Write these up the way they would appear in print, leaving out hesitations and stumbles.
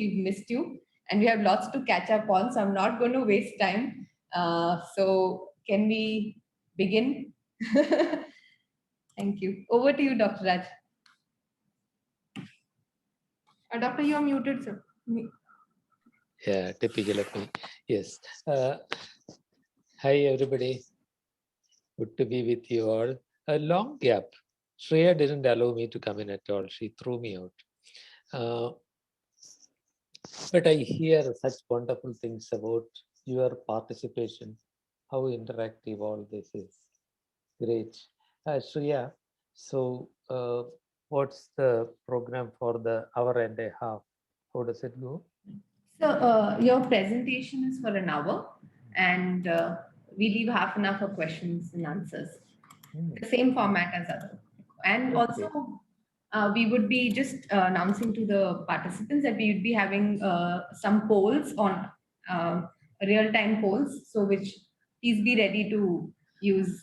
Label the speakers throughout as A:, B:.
A: we've missed you and we have lots to catch up on, so I'm not going to waste time. So can we begin? Thank you. Over to you, Dr. Raj. Doctor, you are muted, sir.
B: Yeah, typical of me. Yes. Hi, everybody. Good to be with you all. A long gap. Shreya didn't allow me to come in at all. She threw me out. But I hear such wonderful things about your participation, how interactive all this is. Great. Shreya, so what's the program for the hour and a half? How does it go?
A: So your presentation is for an hour, and we leave half an hour for questions and answers. The same format as other. And
B: Okay.
A: also, we would be just announcing to the participants that we would be having some polls on real-time polls. So, which please be ready to use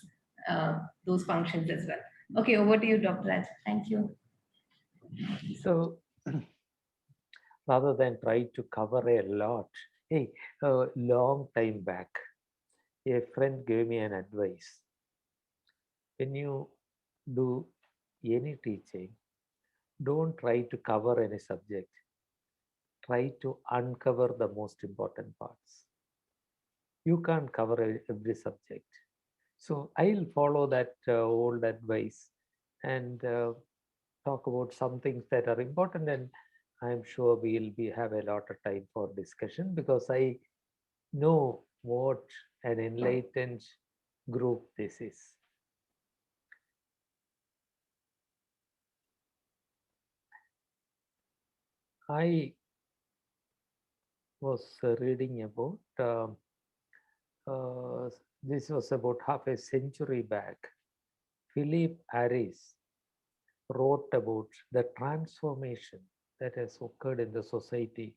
A: those functions as well. Okay, over to you, Dr. Raj. Thank you.
B: So rather than try to cover a lot, hey, a long time back, a friend gave me an advice. When you do any teaching, don't try to cover any subject. Try to uncover the most important parts. You can't cover every subject. So I'll follow that old advice and talk about some things that are important, and I'm sure we'll have a lot of time for discussion because I know what an enlightened group this is. I was reading about this was about half a century back. Philip Harris wrote about the transformation that has occurred in the society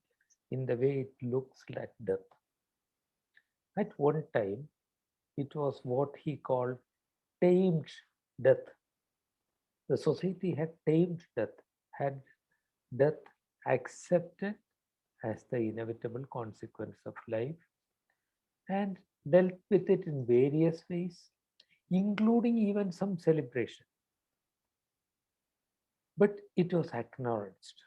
B: in the way it looks like death. At one time, it was what he called tamed death. The society had tamed death, had death accepted as the inevitable consequence of life, and dealt with it in various ways, including even some celebration. But it was acknowledged.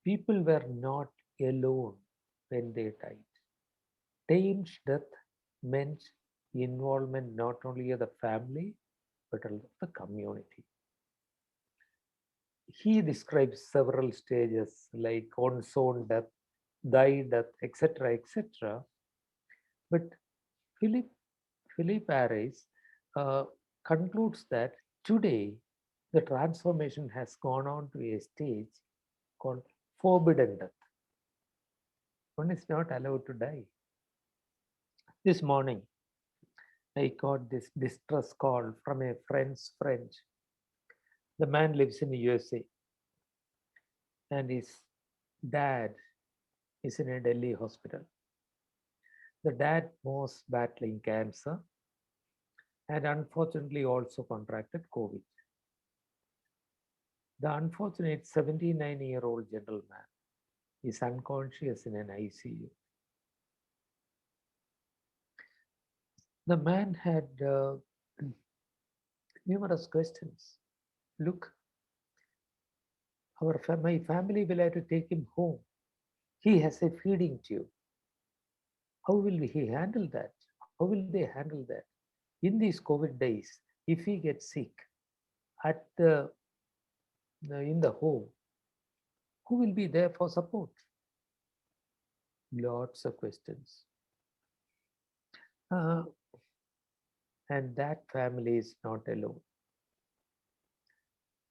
B: People were not alone when they died. Tamed death meant involvement not only of the family but of the community. He describes several stages like on-zone death, die death, etc., etc. But Philip Harris concludes that today the transformation has gone on to a stage called forbidden death. One is not allowed to die. This morning, I got this distress call from a friend's friend. The man lives in the USA and his dad is in a Delhi hospital. The dad was battling cancer and unfortunately also contracted COVID. The unfortunate 79-year-old gentleman is unconscious in an ICU. The man had numerous questions. Look, my family will have to take him home. He has a feeding tube. How will he handle that? How will they handle that? In these COVID days, if he gets sick at in the home, who will be there for support? Lots of questions. Uh, and that family is not alone.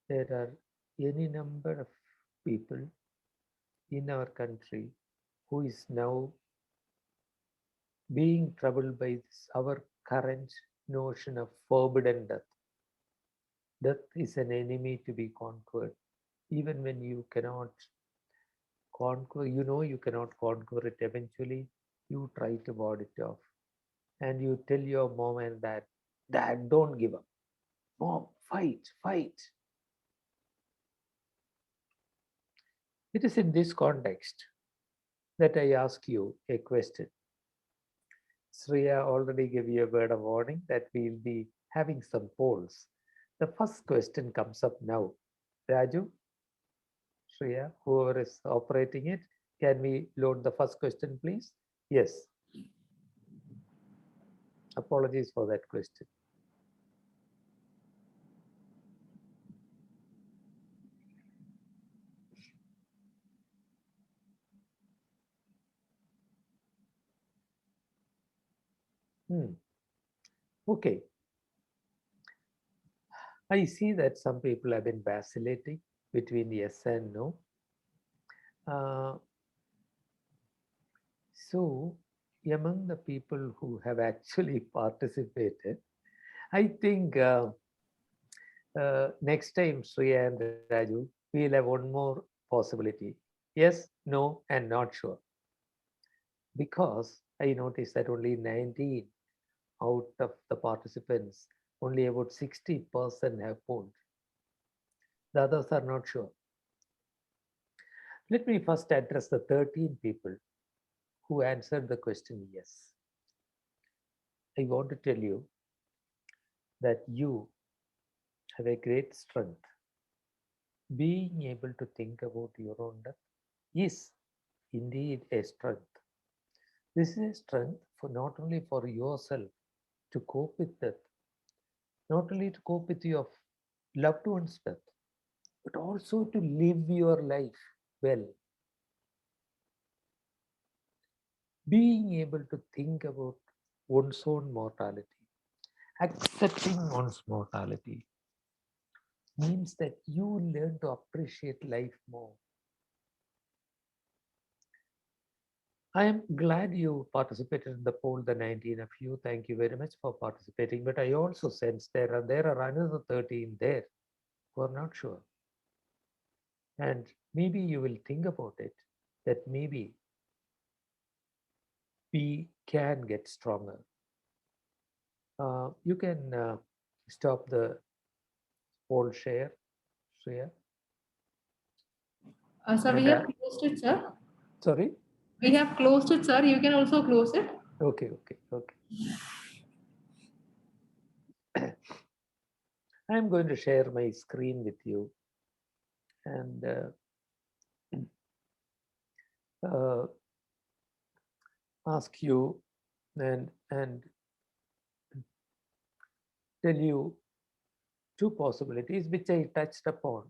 B: There are any number of people in our country who is now being troubled by our current notion of forbidden death. Death is an enemy to be conquered. Even when you cannot conquer, you cannot conquer it, eventually you try to ward it off. And you tell your mom and dad, Dad, don't give up. Mom, fight, fight. It is in this context that I ask you a question. Sriya already gave you a word of warning that we'll be having some polls. The first question comes up now. Raju, Shreya, whoever is operating it, can we load the first question, please? Yes. Apologies for that question. Okay. I see that some people have been vacillating between yes and no. Uh, so, among the people who have actually participated, I think next time, Sriya and Raju, we'll have one more possibility. Yes, no, and not sure. Because I noticed that only 19 out of the participants, only about 60% have polled. The others are not sure. Let me first address the 13 people who answered the question yes. I want to tell you that you have a great strength. Being able to think about your own death is indeed a strength. This is a strength for not only for yourself to cope with death, not only to cope with your loved one's death, but also to live your life well. Being able to think about one's own mortality, accepting one's mortality, means that you learn to appreciate life more. I am glad you participated in the poll, the 19 of you. Thank you very much for participating. But I also sense there are another 13 there who are not sure. And maybe you will think about it, that maybe we can get stronger. You can stop the poll share, Shreya.
A: Sir, we
B: And
A: have closed it, sir.
B: sorry.
A: We have closed it, sir. You can also close it.
B: Okay. I'm going to share my screen with you and uh, ask you and tell you two possibilities which I touched upon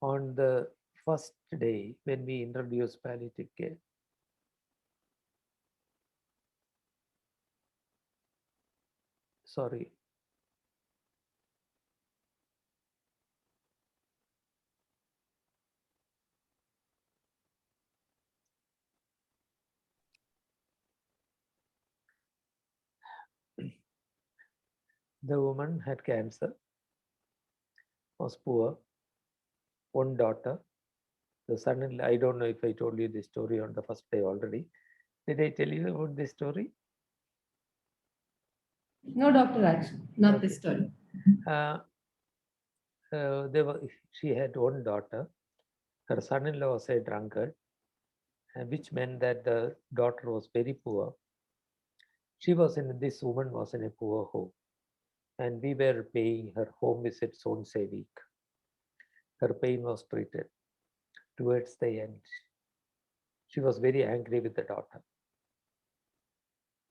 B: on the first day when we introduced palliative care. Sorry. The woman had cancer, was poor, one daughter. The son-in-law, I don't know if I told you this story on the first day already. Did I tell you about this story?
A: No, Dr. Raj, not
B: Okay.
A: this story.
B: Uh, she had one daughter. Her son-in-law was a drunkard, which meant that the daughter was very poor. This woman was in a poor home, and we were paying her home visits once a week. Her pain was treated. Towards the end, she was very angry with the daughter.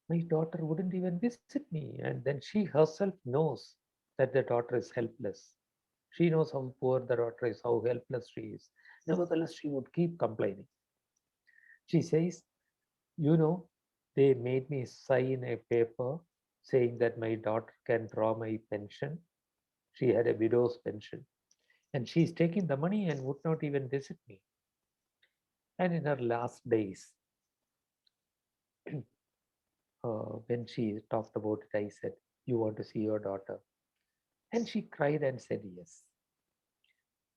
B: My daughter wouldn't even visit me, and then she herself knows that the daughter is helpless. She knows how poor the daughter is, how helpless she is. Nevertheless, she would keep complaining. She says, you know, they made me sign a paper saying that my daughter can draw my pension. She had a widow's pension. And she's taking the money and would not even visit me. And in her last days, when she talked about it, I said, you want to see your daughter? And she cried and said yes.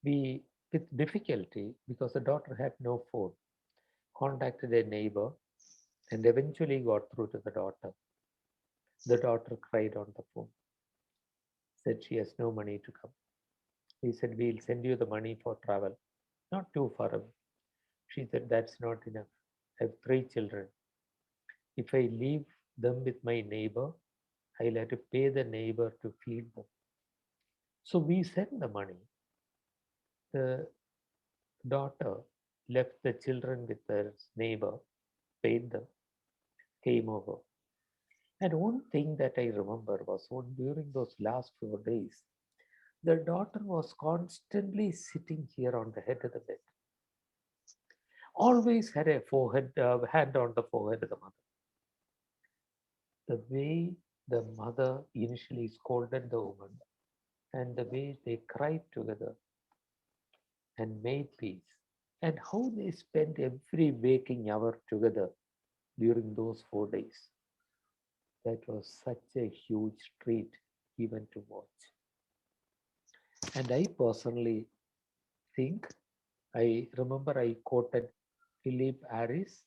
B: We, with difficulty, because the daughter had no phone, contacted a neighbor and eventually got through to the daughter. The daughter cried on the phone, said she has no money to come. We said, we'll send you the money for travel, not too far away. She said, that's not enough. I have three children. If I leave them with my neighbor, I'll have to pay the neighbor to feed them. So we sent the money. The daughter left the children with their neighbor, paid them, came over. And one thing that I remember was during those last 4 days, the daughter was constantly sitting here on the head of the bed, always had a hand on the forehead of the mother. The way the mother initially scolded the woman and the way they cried together and made peace, and how they spent every waking hour together during those 4 days. That was such a huge treat even to watch. And I personally think, I remember I quoted Philip Harris,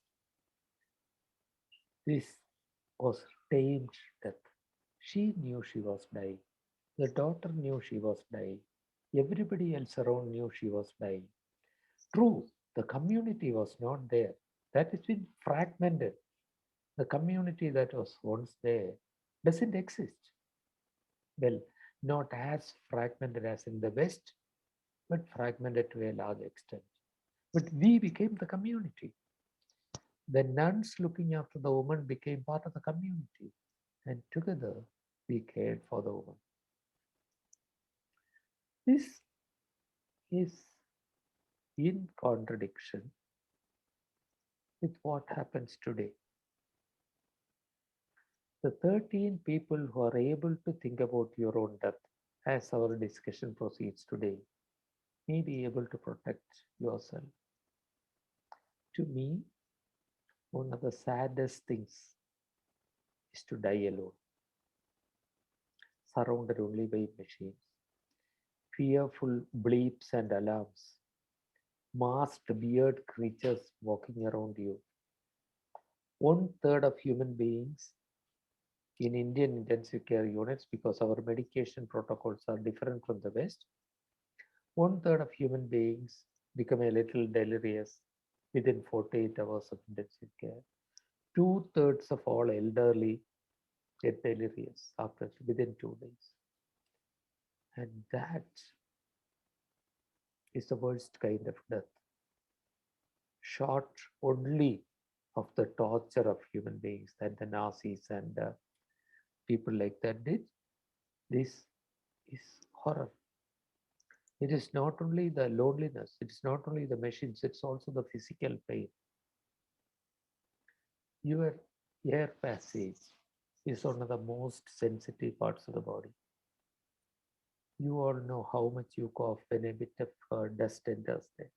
B: this was tamed death. She knew she was dying. The daughter knew she was dying. Everybody else around knew she was dying. True, the community was not there. That has been fragmented. The community that was once there doesn't exist. Well, not as fragmented as in the West, but fragmented to a large extent. But we became the community. The nuns looking after the woman became part of the community, and together we cared for the woman. This is in contradiction with what happens today. The 13 people who are able to think about your own death as our discussion proceeds today may be able to protect yourself. To me, one of the saddest things is to die alone, surrounded only by machines, fearful bleeps and alarms, masked weird creatures walking around you. One third of human beings in Indian intensive care units, because our medication protocols are different from the West, one third of human beings become a little delirious within 48 hours of intensive care. Two-thirds of all elderly get delirious after within 2 days. And that is the worst kind of death. Short only of the torture of human beings that the Nazis and people like that did. This is horror. It is not only the loneliness, it's not only the machines, it's also the physical pain. Your air passage is one of the most sensitive parts of the body. You all know how much you cough when a bit of dust enters there.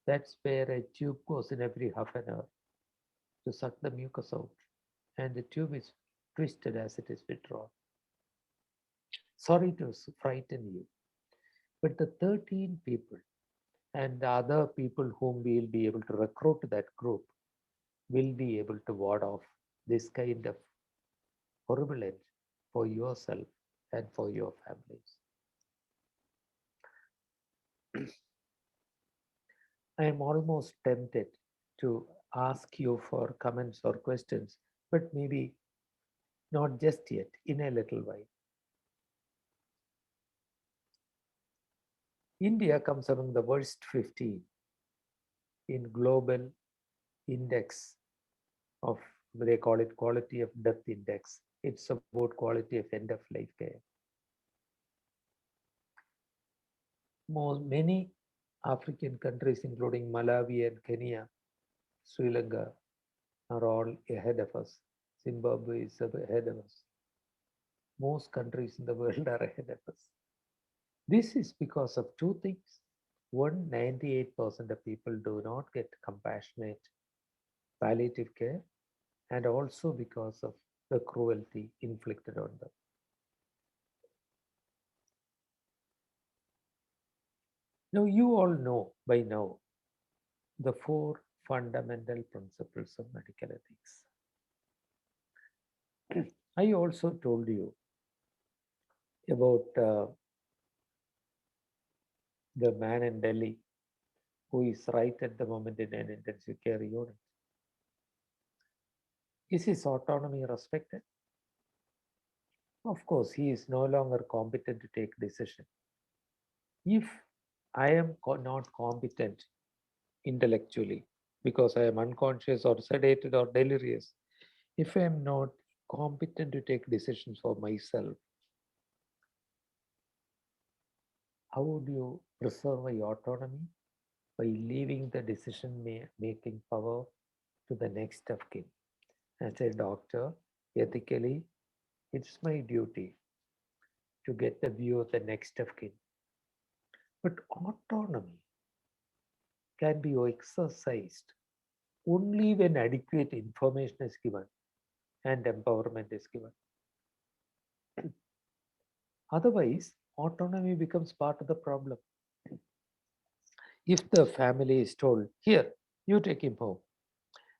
B: That's where a tube goes in every half an hour to suck the mucus out, and the tube is twisted as it is withdrawn. Sorry to frighten you, but the 13 people and the other people whom we will be able to recruit to that group will be able to ward off this kind of horrible end for yourself and for your families. I am almost tempted to ask you for comments or questions, but maybe not just yet, in a little while. India comes among the worst 15 in global index of, they call it quality of death index. It's about quality of end of life care. Many African countries, including Malawi and Kenya, Sri Lanka, are all ahead of us. Zimbabwe is ahead of us. Most countries in the world are ahead of us. This is because of two things. One, 98% of people do not get compassionate palliative care, and also because of the cruelty inflicted on them. Now, you all know by now the four fundamental principles of medical ethics. I also told you about the man in Delhi who is right at the moment in an intensive care unit. Is his autonomy respected? Of course, he is no longer competent to take decision. If I am not competent intellectually because I am unconscious or sedated or delirious, if I am not competent to take decisions for myself, how would you preserve my autonomy? By leaving the decision making power to the next of kin. As a doctor, ethically, it's my duty to get the view of the next of kin. But autonomy can be exercised only when adequate information is given and empowerment is given. Otherwise, autonomy becomes part of the problem. If the family is told, here, you take him home,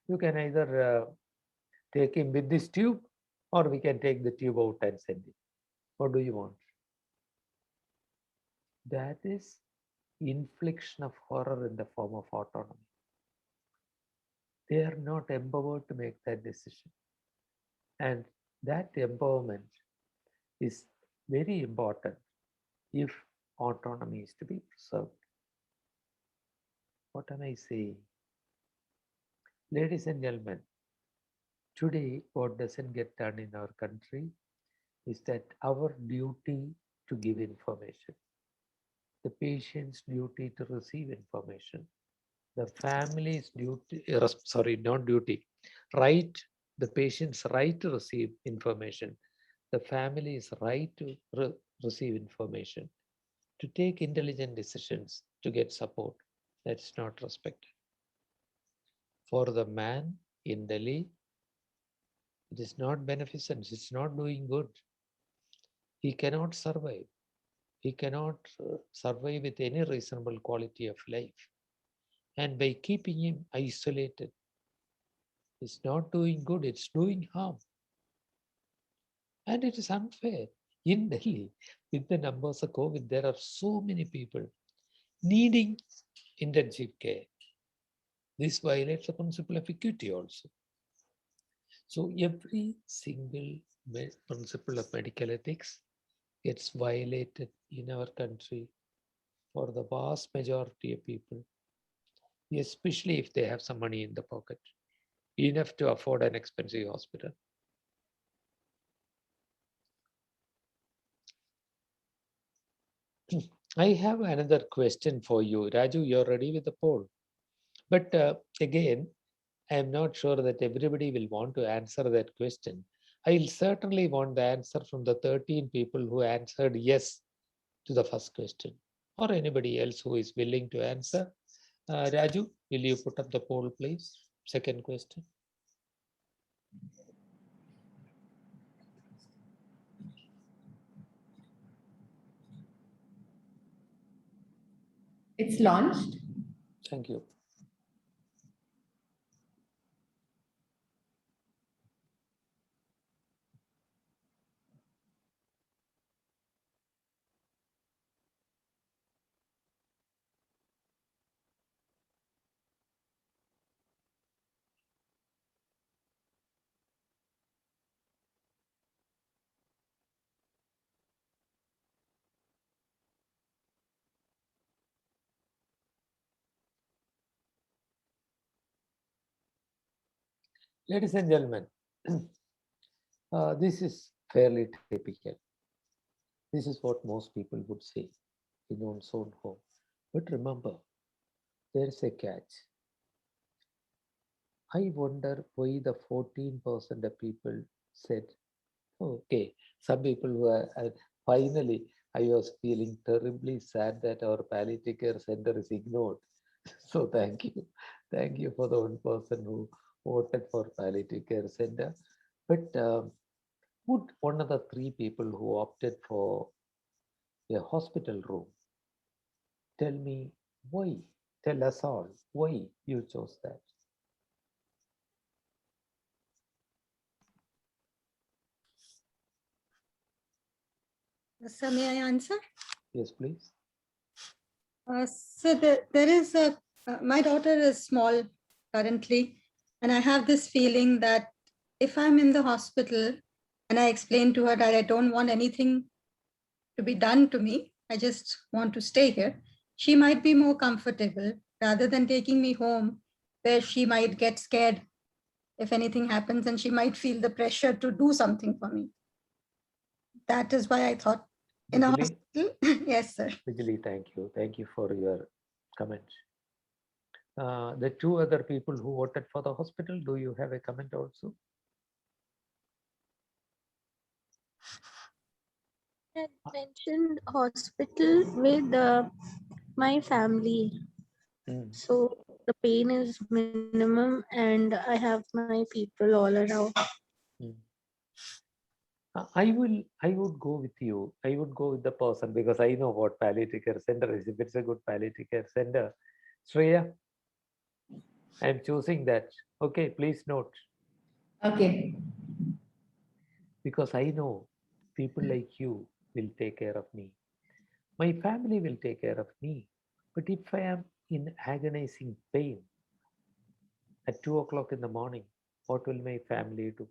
B: you can either take him with this tube or we can take the tube out and send him. What do you want? That is infliction of horror in the form of autonomy. They are not empowered to make that decision. And that empowerment is very important if autonomy is to be preserved. What am I saying? Ladies and gentlemen, today what doesn't get done in our country is that our duty to give information, the patient's duty to receive information, the family's duty, not duty, right, the patient's right to receive information, the family's right to receive information, to take intelligent decisions, to get support. That's not respected. For the man in Delhi, it is not beneficent, it's not doing good. He cannot survive. He cannot survive with any reasonable quality of life. And by keeping him isolated, it's not doing good, it's doing harm. And it is unfair. In Delhi, with the numbers of COVID, there are so many people needing intensive care. This violates the principle of equity also. So every single principle of medical ethics gets violated in our country for the vast majority of people, especially if they have some money in the pocket, enough to afford an expensive hospital. I have another question for you. Raju, you're ready with the poll. But again, I am not sure that everybody will want to answer that question. I'll certainly want the answer from the 13 people who answered yes to the first question, or anybody else who is willing to answer. Raju, will you put up the poll, please? Second question.
A: It's launched.
B: Thank you. Ladies and gentlemen, this is fairly typical. This is what most people would say in one's own home. But remember, there's a catch. I wonder why the 14% of people said, okay, some people were finally, I was feeling terribly sad that our palliative care center is ignored. So thank you. Thank you for the one person who voted for palliative care center. But would one of the three people who opted for a hospital room tell me why? Tell us all why you chose that.
C: So may I answer?
B: Yes, please.
C: So there is a My daughter is small currently, and I have this feeling that if I'm in the hospital and I explain to her that I don't want anything to be done to me, I just want to stay here, she might be more comfortable rather than taking me home where she might get scared if anything happens and she might feel the pressure to do something for me. That is why I thought in a
B: Bijali,
C: hospital. Yes, sir.
B: Bijali, thank you. Thank you for your comments. The two other people who voted for the hospital, do you have a comment also?
D: Had mentioned hospital with my family.
B: Mm.
D: So the pain is minimum and I have my people all around.
B: Mm. I would go with you. I would go with the person because I know what palliative care center is. If it's a good palliative care center, Shreya, I'm choosing that. Okay, please note.
A: Okay.
B: Because I know people like you will take care of me. My family will take care of me. But if I am in agonizing pain at 2 o'clock in the morning, what will my family do?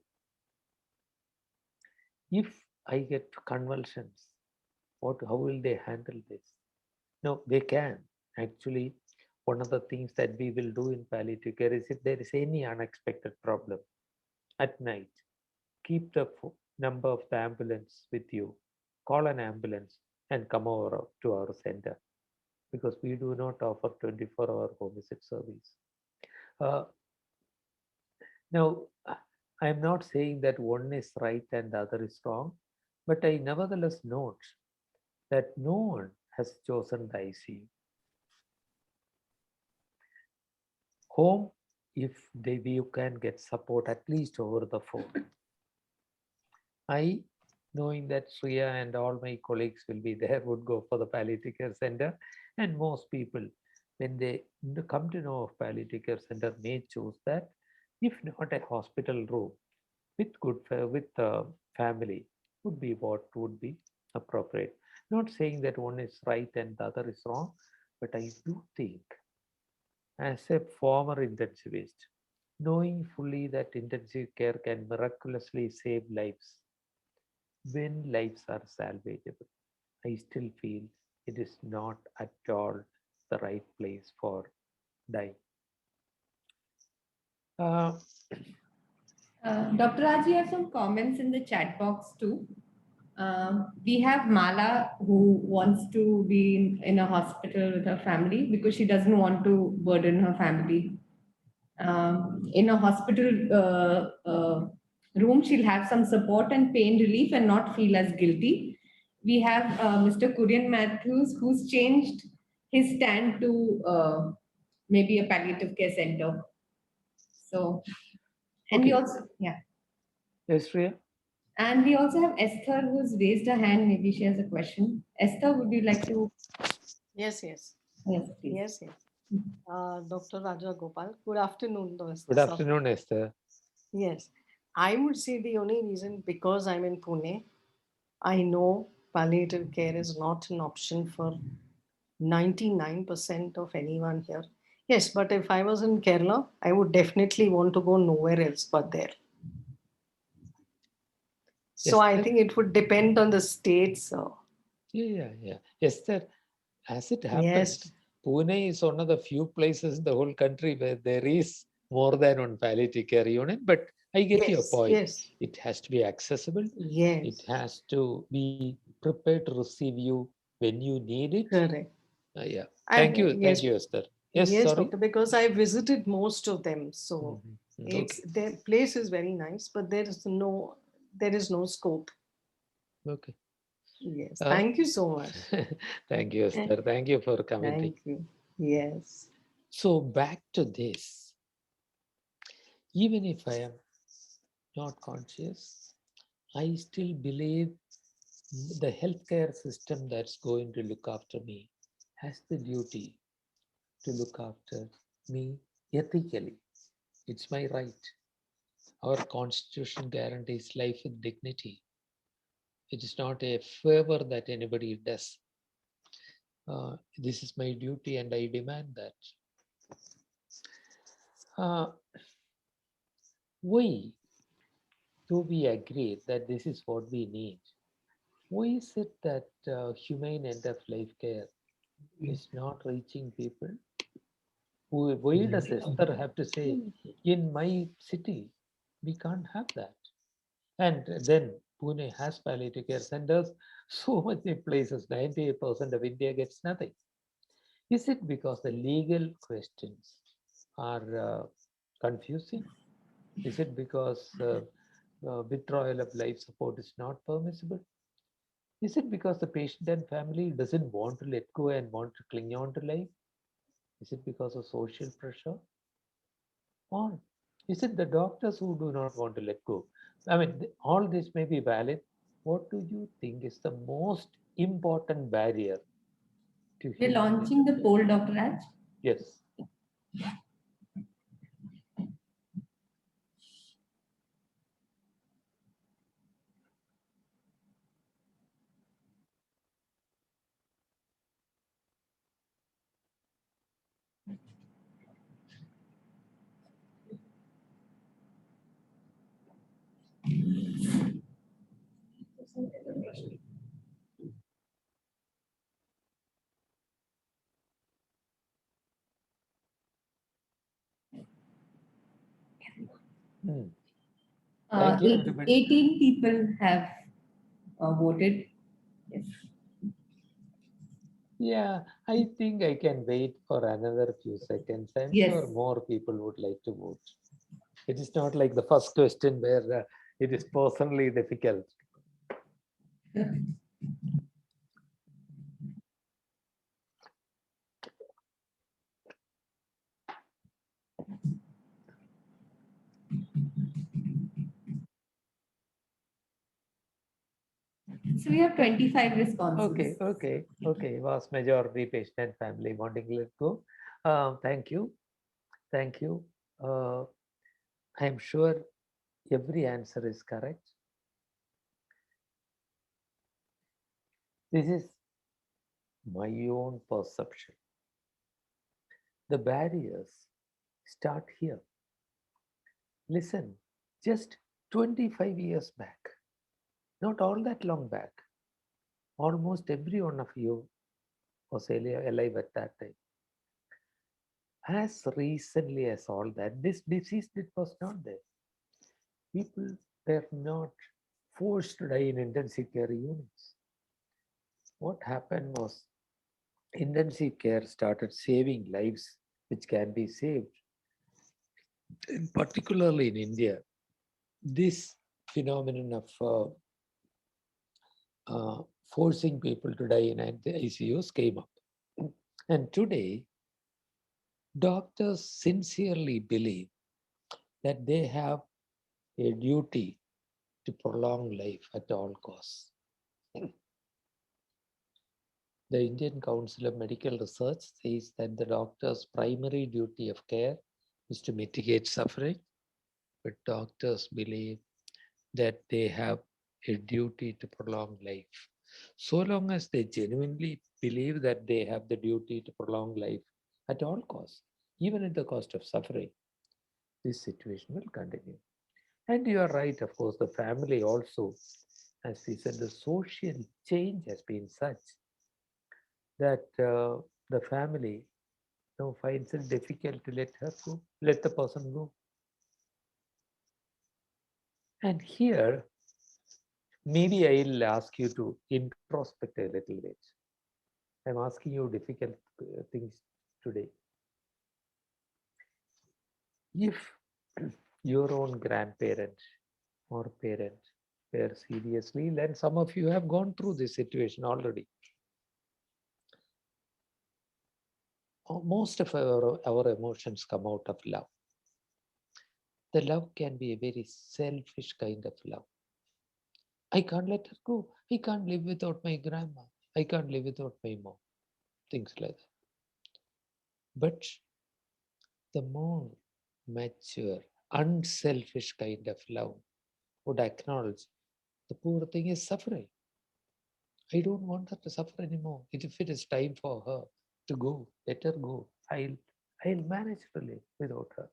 B: If I get convulsions, how will they handle this? No, they can. Actually, one of the things that we will do in palliative care is if there is any unexpected problem at night, keep the number of the ambulance with you, call an ambulance and come over to our center because we do not offer 24-hour home visit service. Uh, now, I am not saying that one is right and the other is wrong, but I nevertheless note that no one has chosen the ICU. Home, if you can get support at least over the phone. I, knowing that Shreya and all my colleagues will be there, would go for the palliative care center. And most people, when they come to know of palliative care center, may choose that. If not a hospital room with good with family, would be what would be appropriate. Not saying that one is right and the other is wrong, but I do think, as a former intensivist, knowing fully that intensive care can miraculously save lives when lives are salvageable, I still feel it is not at all the right place for dying. Uh,
A: Dr. Raj, we have some comments in the chat box too. We have Mala who wants to be in a hospital with her family because she doesn't want to burden her family. In a hospital room, she'll have some support and pain relief and not feel as guilty. We have Mr. Kurian Matthews who's changed his stand to maybe a palliative care center. So, and we
B: okay,
A: also, yeah.
B: yes, Shreya?
A: And we also have Esther who's raised her hand. Maybe she has a question. Esther, would you like to?
E: Yes, yes,
A: Yes, please.
E: yes, yes. Dr. Rajagopal, good afternoon,
B: Good
E: sir.
B: afternoon, Esther.
E: Yes, I would say the only reason because I'm in Pune, I know palliative care is not an option for 99% of anyone here. Yes, but if I was in Kerala, I would definitely want to go nowhere else but there. So I
B: Esther?
E: think it would depend on the state, sir.
B: Yeah. Esther, as it
E: Yes,
B: happens, Pune is one of the few places in the whole country where there is more than one palliative care unit. But I get your
E: yes,
B: point.
E: yes,
B: It has to be accessible.
E: yes,
B: It has to be prepared to receive you when you need it.
E: correct.
B: Yeah.
E: And
B: Thank
E: yes,
B: you, Esther. Yes,
E: yes,
B: sorry.
E: doctor, because I visited most of them. So
B: Okay.
E: it's their place is very nice, but there is no scope.
B: Okay.
E: Yes.
B: Uh,
E: Thank you so much.
B: thank you, Esther. Thank you for commenting.
E: Thank you. Yes.
B: So back to this. Even if I am not conscious, I still believe the healthcare system that's going to look after me has the duty to look after me ethically. It's my right. Our constitution guarantees life with dignity. It is not a favor that anybody does. This is my duty and I demand that. Why do we agree that this is what we need? Why is it that humane end of life care is not reaching people? Why does Esther have to say, in my city, we can't have that? And then Pune has palliative care centers, so many places, 98% of India gets nothing. Is it because the legal questions are confusing? Is it because withdrawal of life support is not permissible? Is it because the patient and family doesn't want to let go and want to cling on to life? Is it because of social pressure? Or is it the doctors who do not want to let go? I mean, all this may be valid. What do you think is the most important barrier to
A: We're
B: humane end
A: launching
B: of
A: the
B: life?
A: poll, Dr. Raj.
B: Yes. Hmm. Thank you, everybody.
A: 18 people have voted. Yes.
B: Yeah, I think I can wait for another few seconds. I'm
A: Yes.
B: sure more people would like to vote. It is not like the first question where it is personally difficult.
A: So we have 25 responses.
B: Okay. Vast majority patient and family wanting to let go. Thank you. Uh, I'm sure every answer is correct. This is my own perception. The barriers start here. Listen, just 25 years back, not all that long back, almost every one of you was alive at that time. As recently as all that, this disease it was not there. People were not forced to die in intensive care units. What happened was intensive care started saving lives which can be saved. And particularly in India, this phenomenon of forcing people to die in ICUs came up. And today, doctors sincerely believe that they have a duty to prolong life at all costs. The Indian Council of Medical Research says that the doctor's primary duty of care is to mitigate suffering, but doctors believe that they have a duty to prolong life. So long as they genuinely believe that they have the duty to prolong life at all costs, even at the cost of suffering, this situation will continue. And you are right, of course, the family also, as we said, the social change has been such that the family now finds it difficult to let her go, let the person go. And here, maybe I'll ask you to introspect a little bit. I'm asking you difficult things today. If your own grandparent or parent were seriously ill, and some of you have gone through this situation already, most of our emotions come out of love. The love can be a very selfish kind of love. I can't let her go. I can't live without my grandma. I can't live without my mom. Things like that. But the more mature, unselfish kind of love would acknowledge the poor thing is suffering. I don't want her to suffer anymore. If it is time for her to go, let her go. I'll I'll manage to live without her.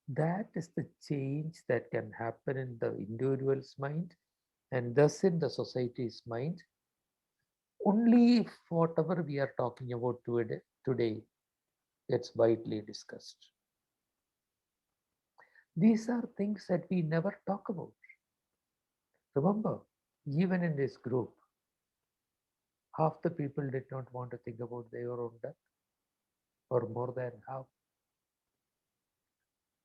B: That is the change that can happen in the individual's mind and thus in the society's mind, only if whatever we are talking about today gets widely discussed. These are things that we never talk about. Remember, even in this group, half the people did not want to think about their own death, or more than half.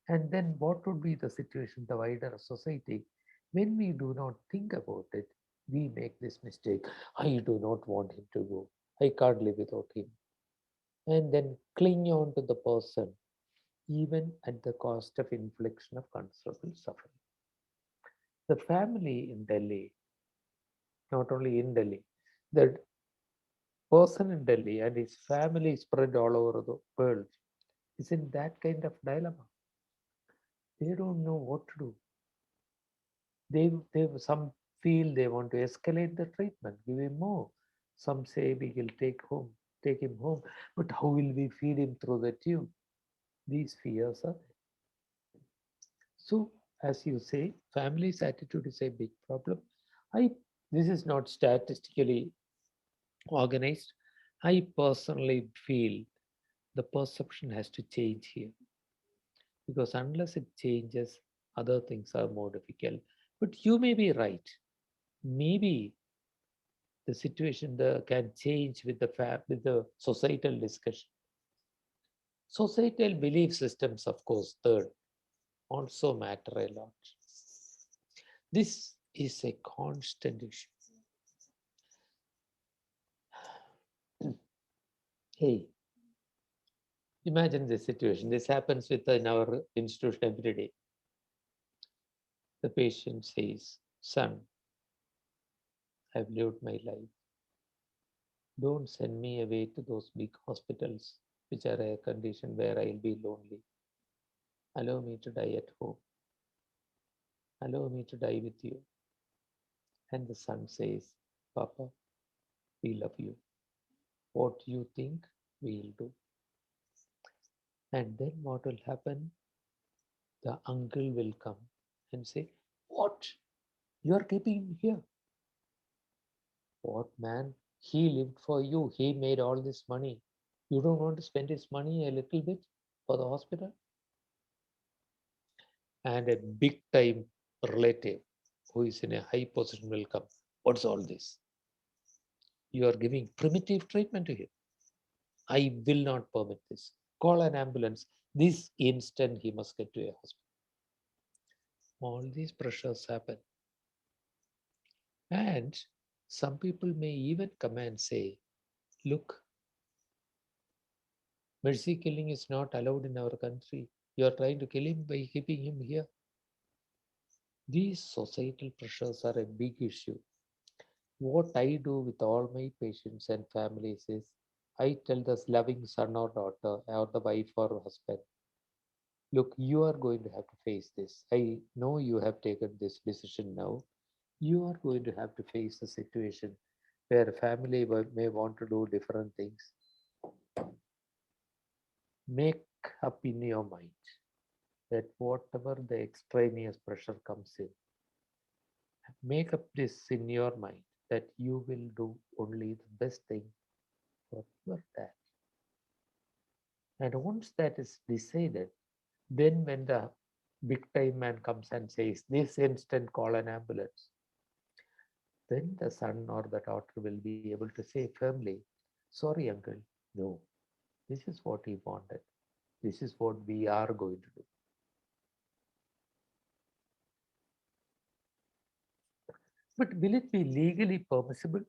B: And then what would be the situation, the wider society? When we do not think about it, we make this mistake. I do not want him to go. I can't live without him. And then cling on to the person, even at the cost of infliction of considerable suffering. The family in Delhi, not only in Delhi, the person in Delhi and his family spread all over the world is in that kind of dilemma. They don't know what to do. They some feel they want to escalate the treatment, give him more. Some say we will take him home, but how will we feed him through the tube? These fears are there. So, as you say, family's attitude is a big problem. I This is not statistically organized. I personally feel the perception has to change here, because unless it changes, other things are more difficult. But you may be right. Maybe the situation can change with the societal discussion. Societal belief systems, of course, third, also matter a lot. This is a constant issue. Hey, imagine this situation. This happens within our institution every day. The patient says, "Son, I've lived my life. Don't send me away to those big hospitals, which are a condition where I'll be lonely. Allow me to die at home. Allow me to die with you." And the son says, "Papa, we love you. What you think, we'll do." And then what will happen? The uncle will come and say, "What? You are keeping him here? What, man? He lived for you. He made all this money. You don't want to spend his money a little bit for the hospital?" And a big time relative who is in a high position will come. "What's all this? You are giving primitive treatment to him. I will not permit this. Call an ambulance. This instant he must get to a hospital." All these pressures happen. And some people may even come and say, "Look, mercy killing is not allowed in our country. You are trying to kill him by keeping him here." These societal pressures are a big issue. What I do with all my patients and families is I tell the loving son or daughter or the wife or husband, "Look, you are going to have to face this. I know you have taken this decision now. You are going to have to face a situation where family may want to do different things. Make up in your mind that whatever the extraneous pressure comes in, make up this in your mind that you will do only the best thing for your dad." And once that is decided, then when the big time man comes and says, "This instant call an ambulance," then the son or the daughter will be able to say firmly, "Sorry, uncle, no, this is what he wanted. This is what we are going to do." But will it be legally permissible?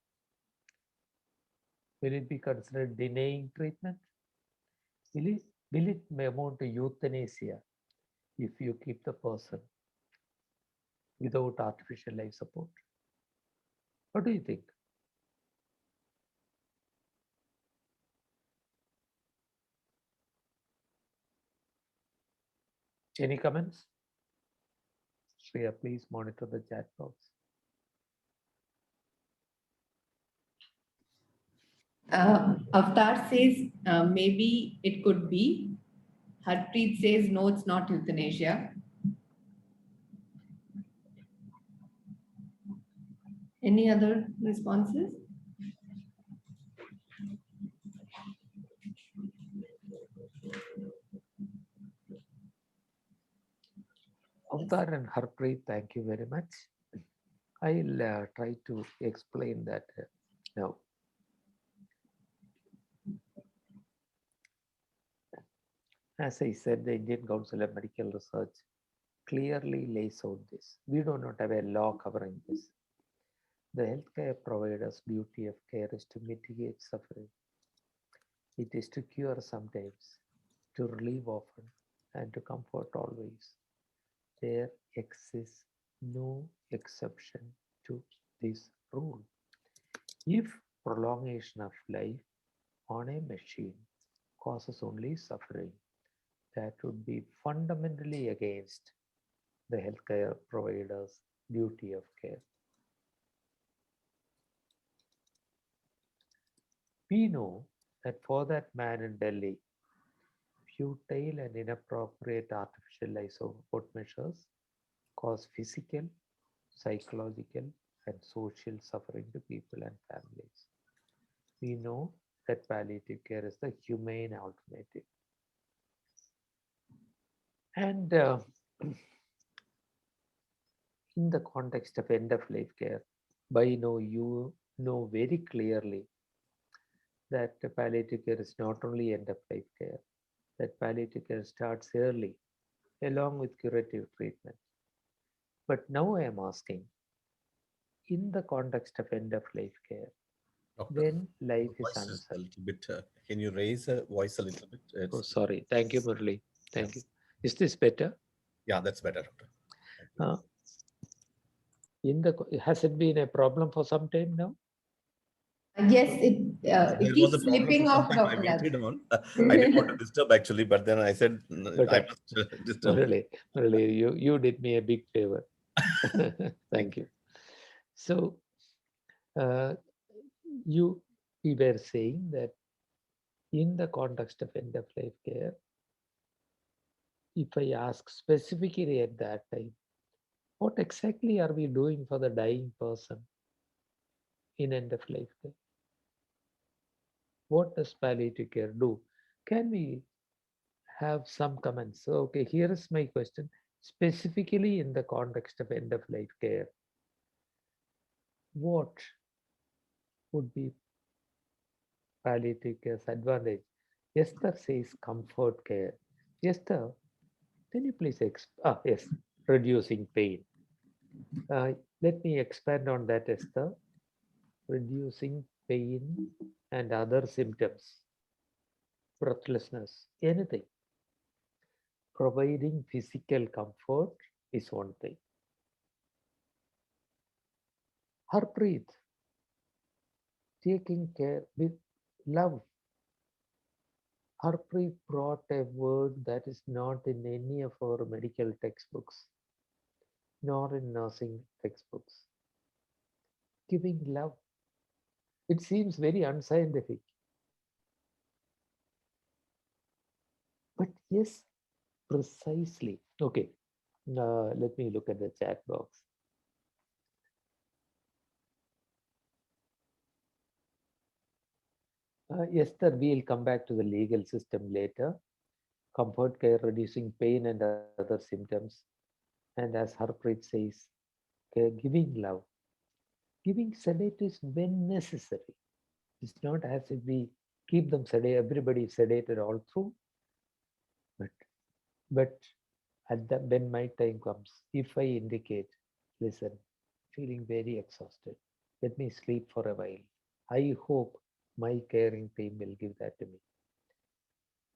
B: Will it be considered denying treatment? Will it amount to euthanasia if you keep the person without artificial life support? What do you think? Any comments? Shreya, please monitor the chat box.
A: Avtar says maybe it could be. Harpreet says no, it's not euthanasia. Any other responses?
B: Avtar and Harpreet, thank you very much. I'll try to explain that now. As I said, the Indian Council of Medical Research clearly lays out this. We do not have a law covering this. The healthcare provider's duty of care is to mitigate suffering. It is to cure sometimes, to relieve often, and to comfort always. There exists no exception to this rule. If prolongation of life on a machine causes only suffering, that would be fundamentally against the healthcare provider's duty of care. We know that for that man in Delhi, futile and inappropriate artificial life support measures cause physical, psychological, and social suffering to people and families. We know that palliative care is the humane alternative. And in the context of end-of-life care, by now you know very clearly that palliative care is not only end-of-life care, that palliative care starts early along with curative treatment. But now I am asking, in the context of end-of-life care,
F: Doctor,
B: when life
F: your
B: is
F: voice is a
B: uncertain.
F: little bit. Can you raise the voice a little bit?
B: Oh, sorry. Thank you, Murli. Thank
F: Yes.
B: you. Is this better?
F: Yeah, that's better, Doctor.
B: Has it been a problem for some time now?
A: Yes, it
F: There was
A: keeps
F: a problem
A: slipping
F: for some
A: off,
F: time. I
A: Dr. Raj.
F: waited on. I didn't want to disturb actually, but then I said
B: But
F: I must disturb.
B: Murli, you did me a big favor. Thank you. So we were saying that in the context of end-of-life care, if I ask specifically at that time, what exactly are we doing for the dying person in end-of-life care? What does palliative care do? Can we have some comments? Okay, here is my question. Specifically in the context of end-of-life care, what would be palliative care's advantage? Esther says comfort care. Esther, can you please yes, reducing pain. Let me expand on that, Esther. Reducing pain and other symptoms, breathlessness, anything. Providing physical comfort is one thing. Harpreet, taking care with love. Harpreet brought a word that is not in any of our medical textbooks, nor in nursing textbooks. Giving love. It seems very unscientific. But yes, precisely. Okay, let me look at the chat box. Esther, we'll come back to the legal system later. Comfort care, reducing pain and other symptoms. And as Harpreet says, giving love. Giving sedatives when necessary. It's not as if we keep them sedated, everybody is sedated all through. But when my time comes, if I indicate, listen, feeling very exhausted, let me sleep for a while. I hope my caring team will give that to me.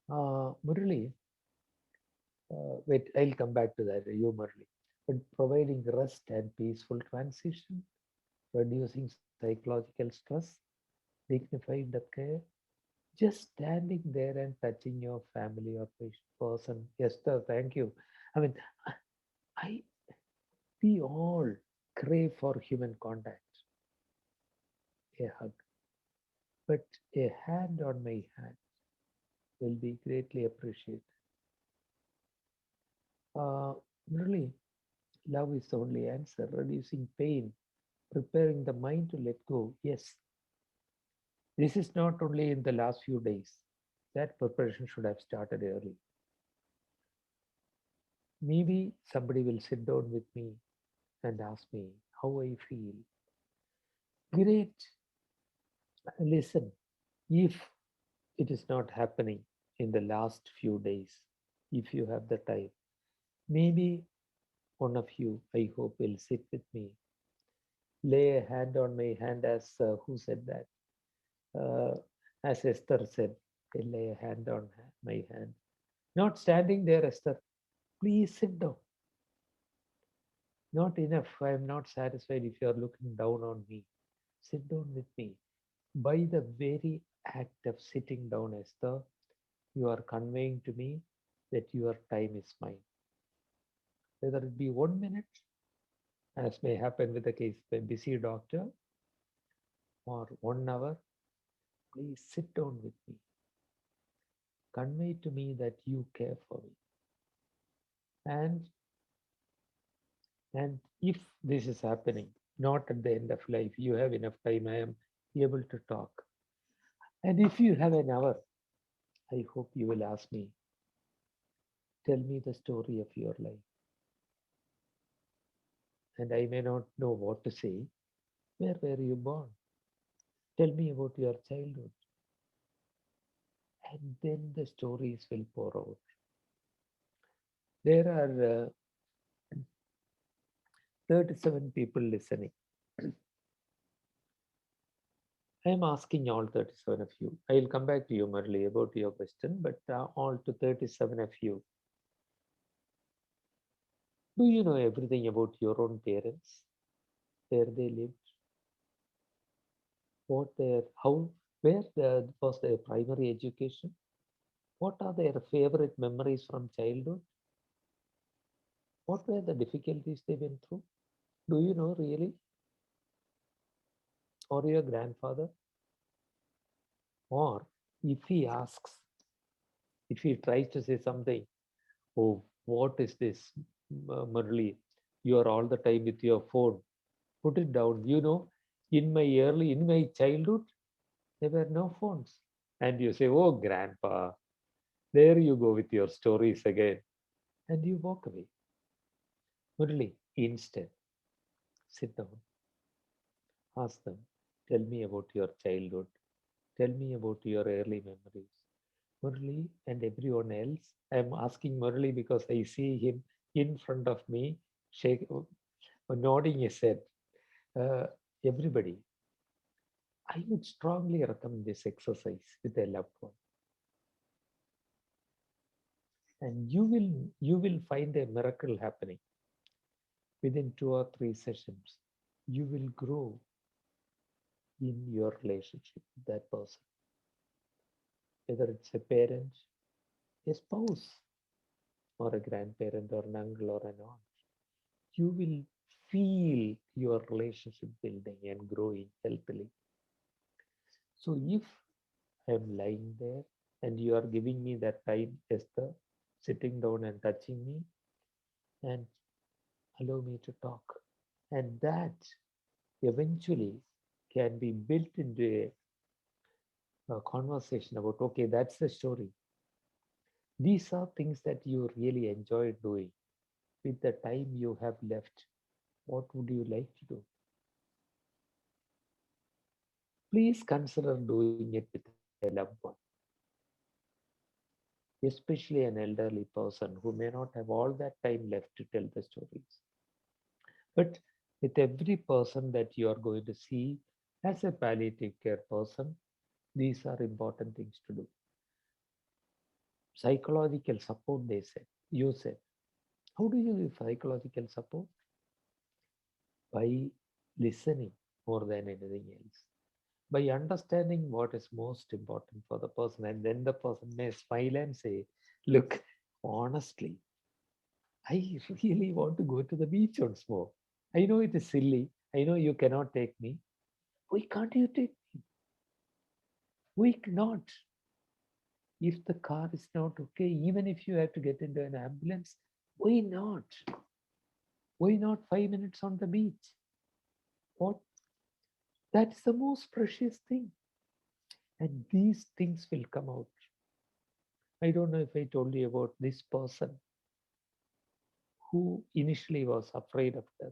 B: Murali, wait, I'll come back to that, you Murali. But providing rest and peaceful transition, reducing psychological stress, dignified death care, just standing there and touching your family or person. Esther, thank you. I mean, we all crave for human contact, a hug. but a hand on my hand will be greatly appreciated. Really, love is the only answer. Reducing pain, preparing the mind to let go. Yes, this is not only in the last few days. That preparation should have started early. Maybe somebody will sit down with me and ask me how I feel. Great. Listen, if it is not happening in the last few days, if you have the time, maybe one of you, I hope, will sit with me, lay a hand on my hand, as who said that? As Esther said, lay a hand on my hand. Not standing there, Esther. Please sit down. Not enough. I am not satisfied if you are looking down on me. Sit down with me. By the very act of sitting down, Esther, you are conveying to me that your time is mine. Whether it be 1 minute, as may happen with the case of a busy doctor, or 1 hour, please sit down with me. Convey to me that you care for me. And if this is happening, not at the end of life, you have enough time, I am able to talk. And if you have an hour, I hope you will ask me, tell me the story of your life. And I may not know what to say. Where were you born? Tell me about your childhood. And then the stories will pour out. There are 37 people listening. I am asking all 37 of you. I will come back to you, Murli, about your question, but all to 37 of you. Do you know everything about your own parents? Where they lived? What their, how, where was their primary education? What are their favorite memories from childhood? What were the difficulties they went through? Do you know really? Or your grandfather? Or if he asks, if he tries to say something, oh, what is this, Murli? You are all the time with your phone. Put it down. You know, in my childhood, there were no phones. And you say, oh, grandpa, there you go with your stories again. And you walk away. Murli, instead, sit down. Ask them, tell me about your childhood. Tell me about your early memories. Murli and everyone else. I'm asking Murli because I see him in front of me, nodding his head. Everybody, I would strongly recommend this exercise with a loved one. And you will find a miracle happening. Within 2 or 3 sessions, you will grow in your relationship with that person. Whether it's a parent, a spouse, or a grandparent, or an uncle, or an aunt, you will feel your relationship building and growing healthily. So if I'm lying there and you are giving me that time, Esther, sitting down and touching me, and allow me to talk, and that eventually can be built into a conversation about, okay, that's the story. These are things that you really enjoy doing. With the time you have left, what would you like to do? Please consider doing it with a loved one, especially an elderly person who may not have all that time left to tell the stories. But with every person that you are going to see as a palliative care person, these are important things to do. Psychological support, they said. You said, how do you give psychological support? By listening more than anything else. By understanding what is most important for the person, and then the person may smile and say, look, honestly, I really want to go to the beach once more. I know it is silly. I know you cannot take me. Why can't you take me? Why not? If the car is not okay, even if you have to get into an ambulance, why not? Why not 5 minutes on the beach? What? That's the most precious thing. And these things will come out. I don't know if I told you about this person who initially was afraid of death,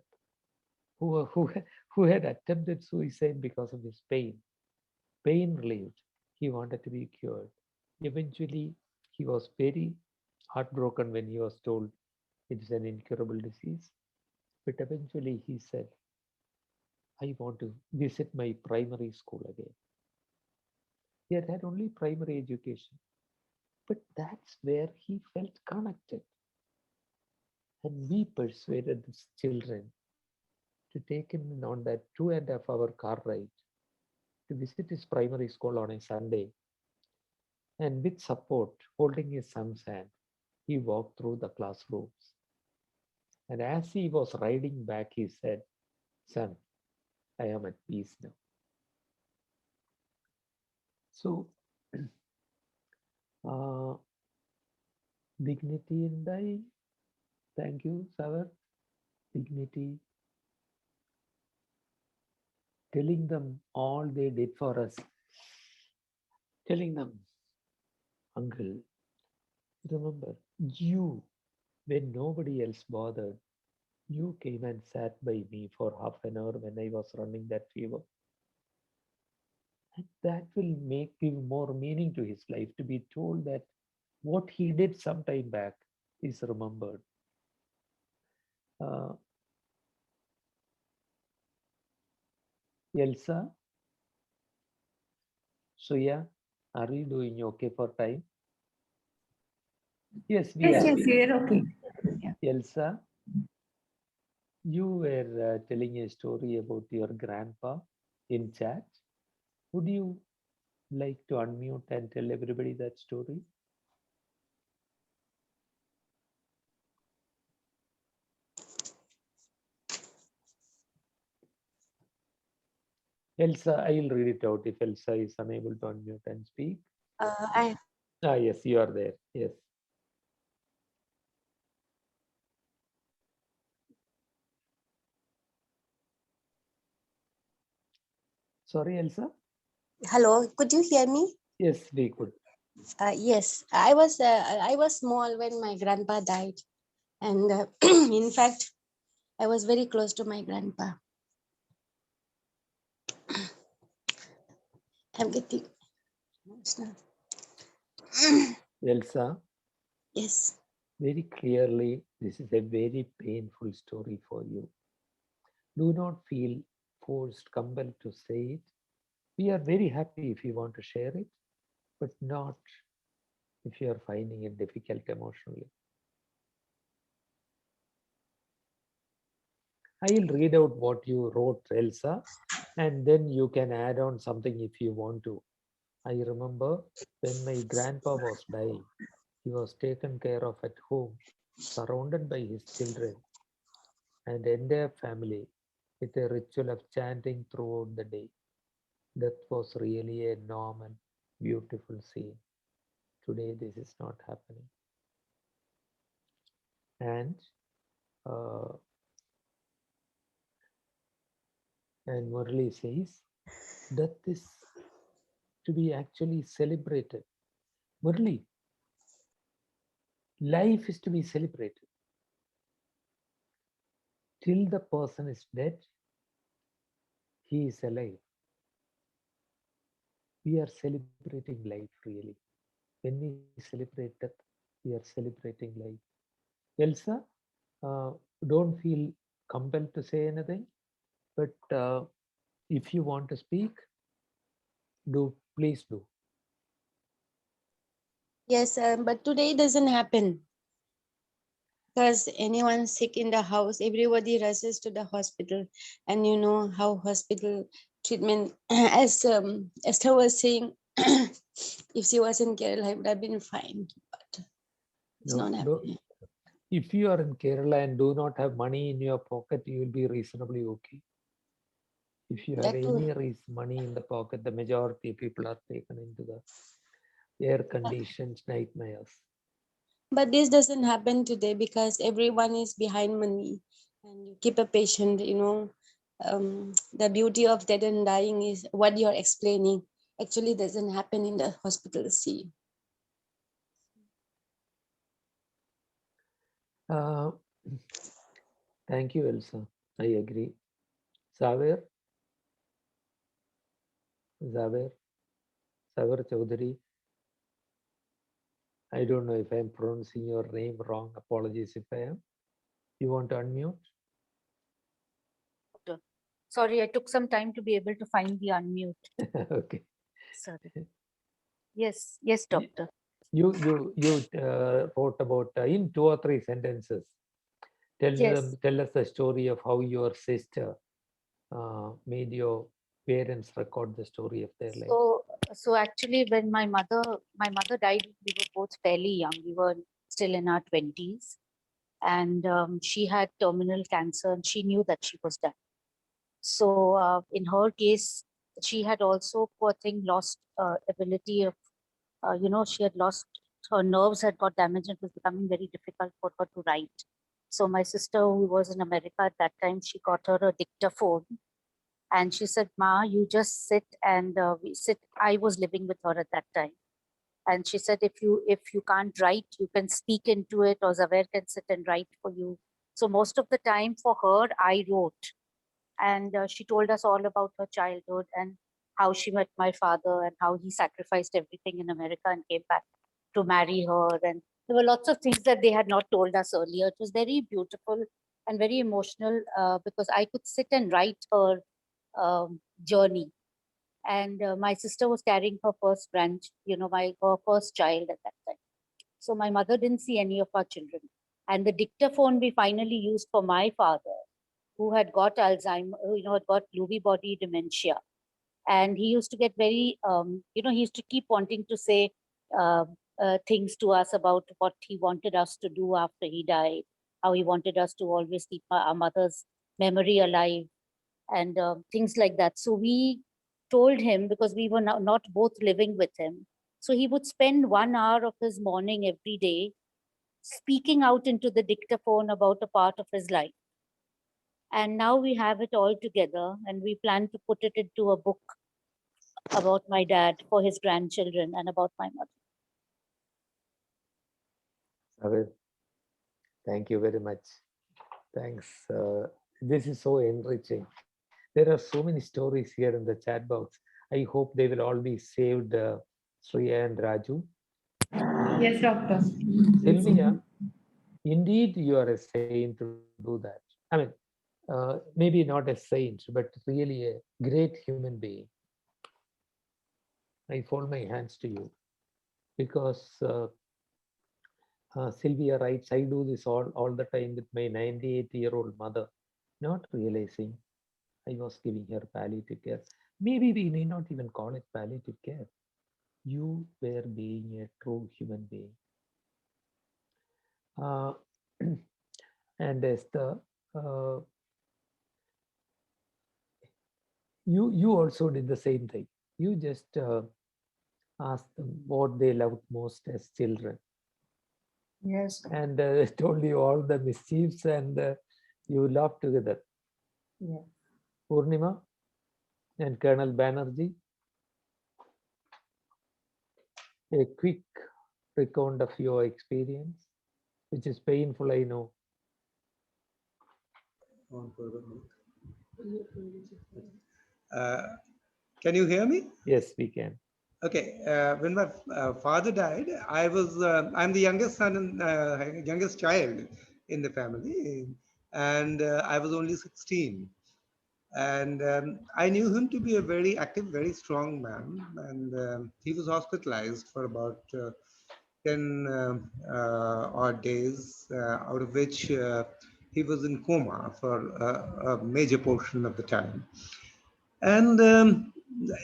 B: who had attempted suicide because of his pain. Pain relieved. He wanted to be cured. Eventually, he was very heartbroken when he was told it is an incurable disease. But eventually he said, I want to visit my primary school again. He had had only primary education, but that's where he felt connected. And we persuaded these children to take him on that 2.5 hour car ride to visit his primary school on a Sunday. And with support, holding his son's hand, he walked through the classrooms. And as he was riding back, he said, Son, I am at peace now. So, dignity in dying. Thank you, Savar. Dignity. Telling them all they did for us. Telling them, Uncle, remember, you, when nobody else bothered, you came and sat by me for half an hour when I was running that fever. And that will give more meaning to his life, to be told that what he did some time back is remembered. Elsa, Suya, are you doing okay for time? Yes, we
A: Yes,
B: are.
A: yes, you're okay.
B: Elsa, you were telling a story about your grandpa in chat. Would you like to unmute and tell everybody that story? Elsa, I will read it out if Elsa is unable to unmute and speak. Yes, you are there. Yes. Sorry, Elsa?
G: Hello, could you hear me?
B: Yes, we could.
G: Yes, I was small when my grandpa died, and in fact, I was very close to my grandpa. I'm getting emotional.
B: Elsa?
G: Yes.
B: Very clearly, this is a very painful story for you. Do not feel forced, compelled to say it. We are very happy if you want to share it, but not if you are finding it difficult emotionally. I will read out what you wrote, Elsa, and then you can add on something if you want to. I remember when my grandpa was dying, he was taken care of at home, surrounded by his children and entire family with a ritual of chanting throughout the day. That was really a normal, beautiful scene. Today, this is not happening. And Murli says, death is to be actually celebrated. Murli, life is to be celebrated. Till the person is dead, he is alive. We are celebrating life, really. When we celebrate death, we are celebrating life. Elsa, don't feel compelled to say anything, but if you want to speak, please do.
G: Yes, but today doesn't happen because anyone sick in the house, everybody rushes to the hospital, and you know how hospital treatment. As Esther was saying, if she was in Kerala, I would have been fine, but it's not happening.
B: If you are in Kerala and do not have money in your pocket, you will be reasonably okay. If you have
G: That too.
B: any money in the pocket, the majority of people are taken into the air-conditioned nightmares.
G: But this doesn't happen today because everyone is behind money, and you keep a patient. The beauty of dead and dying is what you're explaining actually doesn't happen in the hospital. See.
B: Thank you, Elsa. I agree. Saver Chaudhary. I don't know if I'm pronouncing your name wrong. Apologies if I am. You want to unmute?
H: Sorry, I took some time to be able to find the unmute.
B: Okay.
H: Sorry. Yes, doctor.
B: You wrote about in 2 or 3 sentences. Tell us the story of how your sister made your parents record the story of their life.
H: So actually, when my mother died, we were both fairly young. We were still in our 20s, and she had terminal cancer, and she knew that she was dying. So in her case, she had also, poor thing, lost ability of, she had lost, her nerves had got damaged, and it was becoming very difficult for her to write. So my sister, who was in America at that time, she got her a dictaphone, and she said, "Ma, you just sit and we sit." I was living with her at that time, and she said, if you can't write, you can speak into it, or Zaver can sit and write for you. So most of the time for her, I wrote. And she told us all about her childhood and how she met my father and how he sacrificed everything in America and came back to marry her. And there were lots of things that they had not told us earlier. It was very beautiful and very emotional because I could sit and write her journey. And my sister was carrying her first her first child at that time. So my mother didn't see any of our children. And the dictaphone we finally used for my father, who had got Alzheimer's, had got Lewy body dementia. And he used to get very, he used to keep wanting to say things to us about what he wanted us to do after he died, how he wanted us to always keep our mother's memory alive, and things like that. So we told him, because we were not both living with him. So he would spend 1 hour of his morning every day speaking out into the dictaphone about a part of his life. And now we have it all together, and we plan to put it into a book about my dad for his grandchildren and about my mother.
B: Saver, thank you very much. Thanks. This is so enriching. There are so many stories here in the chat box. I hope they will all be saved, Shreya and Raju.
A: Yes, doctor.
B: Sylvia, indeed you are a saint to do that. I mean, maybe not a saint, but really a great human being. I fold my hands to you because Sylvia writes, I do this all the time with my 98-year-old mother, not realizing I was giving her palliative care. Maybe we may not even call it palliative care. You were being a true human being. And Esther, you also did the same thing. You just asked them what they loved most as children.
E: Yes.
B: And told you all the mischiefs, and you laughed together.
E: Yeah.
B: Purnima and Colonel Banerjee, a quick recount of your experience, which is painful, I know.
I: Can you hear me?
B: Yes, we can.
I: Okay. When my father died, I'm the youngest son and youngest child in the family, and I was only 16. And I knew him to be a very active, very strong man, and he was hospitalized for about 10 odd days, out of which he was in coma for a major portion of the time. And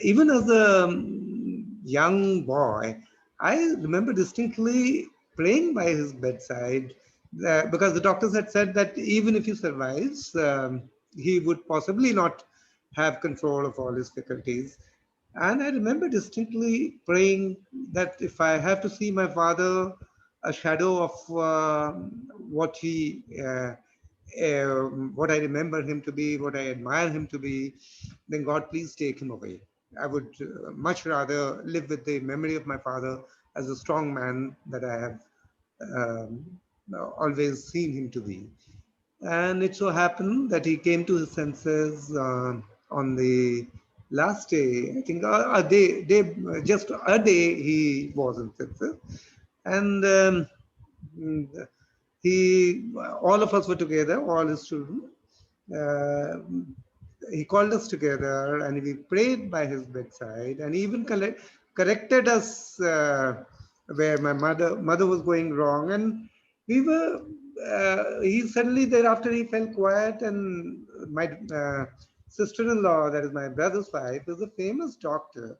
I: even as a young boy, I remember distinctly playing by his bedside because the doctors had said that even if he survives, he would possibly not have control of all his faculties. And I remember distinctly praying that if I have to see my father, a shadow of what he, what I remember him to be, what I admire him to be, then God, please take him away. I would much rather live with the memory of my father as a strong man that I have um, always seen him to be. And it so happened that he came to his senses on the last day. I think just a day he was in senses, and all of us were together, all his children. Uh, he called us together and we prayed by his bedside, and he even corrected us where my mother was going wrong. And we were he suddenly thereafter he felt quiet. And my sister-in-law, that is my brother's wife, is a famous doctor.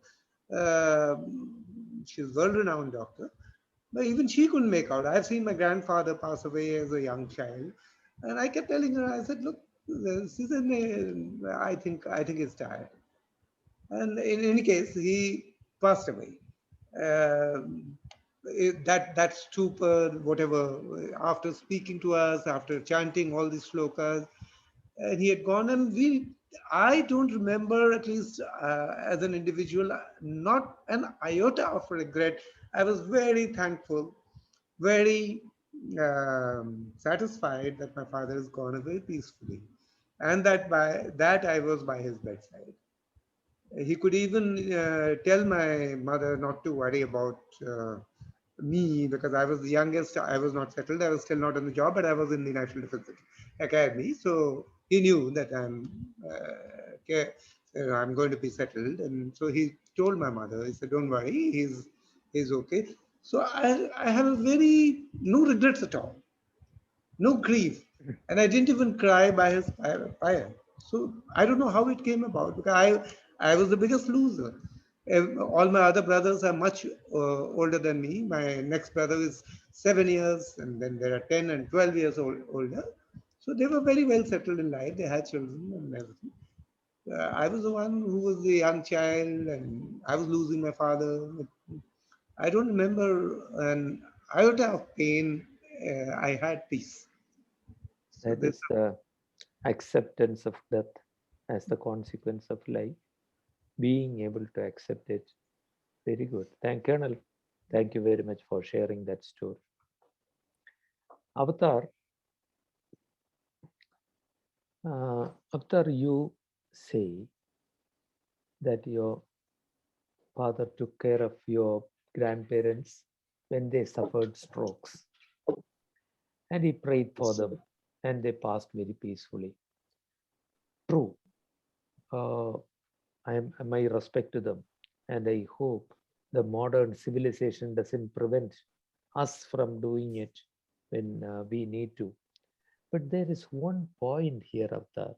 I: uh, she's world-renowned doctor, but even she couldn't make out. I've seen my grandfather pass away as a young child, and I kept telling her, I said, "Look, I think he's tired." And in any case, he passed away. That stupor, whatever, after speaking to us, after chanting all these shlokas, and he had gone. And I don't remember, at least as an individual, not an iota of regret. I was very thankful, very satisfied that my father has gone away peacefully, and that I was by his bedside. He could even tell my mother not to worry about me, because I was the youngest. I was not settled. I was still not on the job, but I was in the National Defense Academy. So he knew that I'm going to be settled. And so he told my mother, he said, "Don't worry, he's okay." So I have a no regrets at all, no grief. And I didn't even cry by his fire. So I don't know how it came about, because I was the biggest loser. All my other brothers are much older than me. My next brother is 7 years, and then there are 10 and 12 years older. So they were very well settled in life. They had children and everything. I was the one who was the young child, and I was losing my father. I don't remember an iota of pain. I had peace. So
B: That is the acceptance of death as the consequence of life, being able to accept it. Very good. Colonel. Thank you very much for sharing that story. Avatar, you say that your father took care of your grandparents when they suffered strokes, and he prayed for them, and they passed very peacefully. True. My respect to them, and I hope the modern civilization doesn't prevent us from doing it when we need to. But there is one point here, Avatar.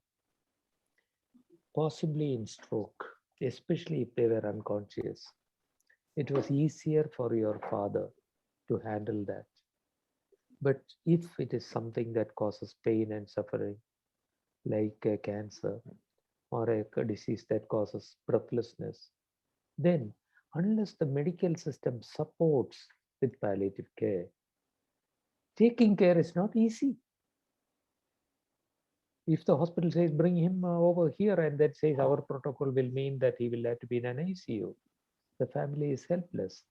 B: Possibly in stroke, especially if they were unconscious, it was easier for your father to handle that. But if it is something that causes pain and suffering, like a cancer or a disease that causes breathlessness, then unless the medical system supports with palliative care, taking care is not easy. If the hospital says bring him over here, and that says our protocol will mean that he will have to be in an ICU, the family is helpless.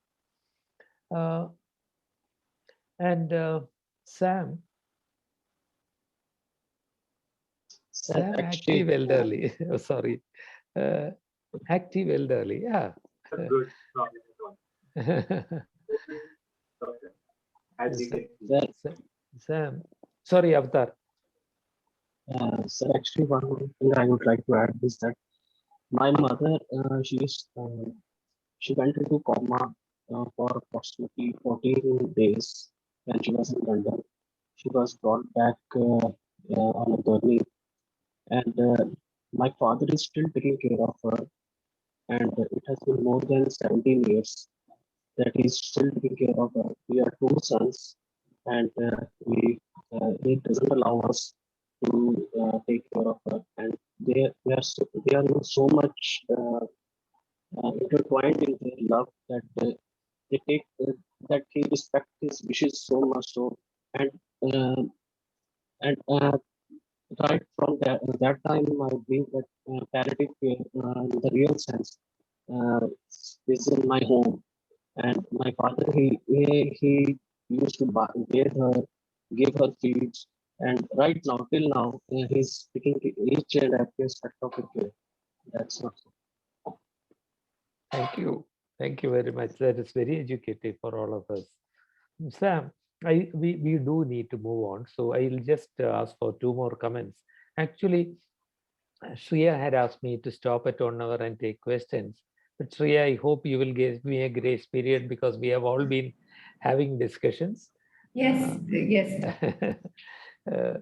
B: And Sam active elderly. Oh, sorry, active elderly. Yeah.
J: Good.
B: Sam, sorry, Avatar.
J: Sir, actually, one more thing I would like to add is that my mother, she went into coma for approximately 14 days when she was in London. She was brought back on a gurney, and my father is still taking care of her. And it has been more than 17 years that he's still taking care of her. We are two sons, and it doesn't allow us to take care of her, and they are so much intertwined in their love that they take that he respects his wishes so much so, and uh, and right from that time I believe that palliative care in the real sense uh, is in my home. And my father, he used to bathe her, give her feeds, and right now, till now, he's taking each and every aspect of her care. That's not so.
B: Thank you. Thank you very much. That is very educative for all of us. Sam, we do need to move on. So I'll just ask for two more comments. Actually, Shreya had asked me to stop at 1 hour and take questions. But Shreya, I hope you will give me a grace period because we have all been having discussions.
A: Yes, yes.
B: uh,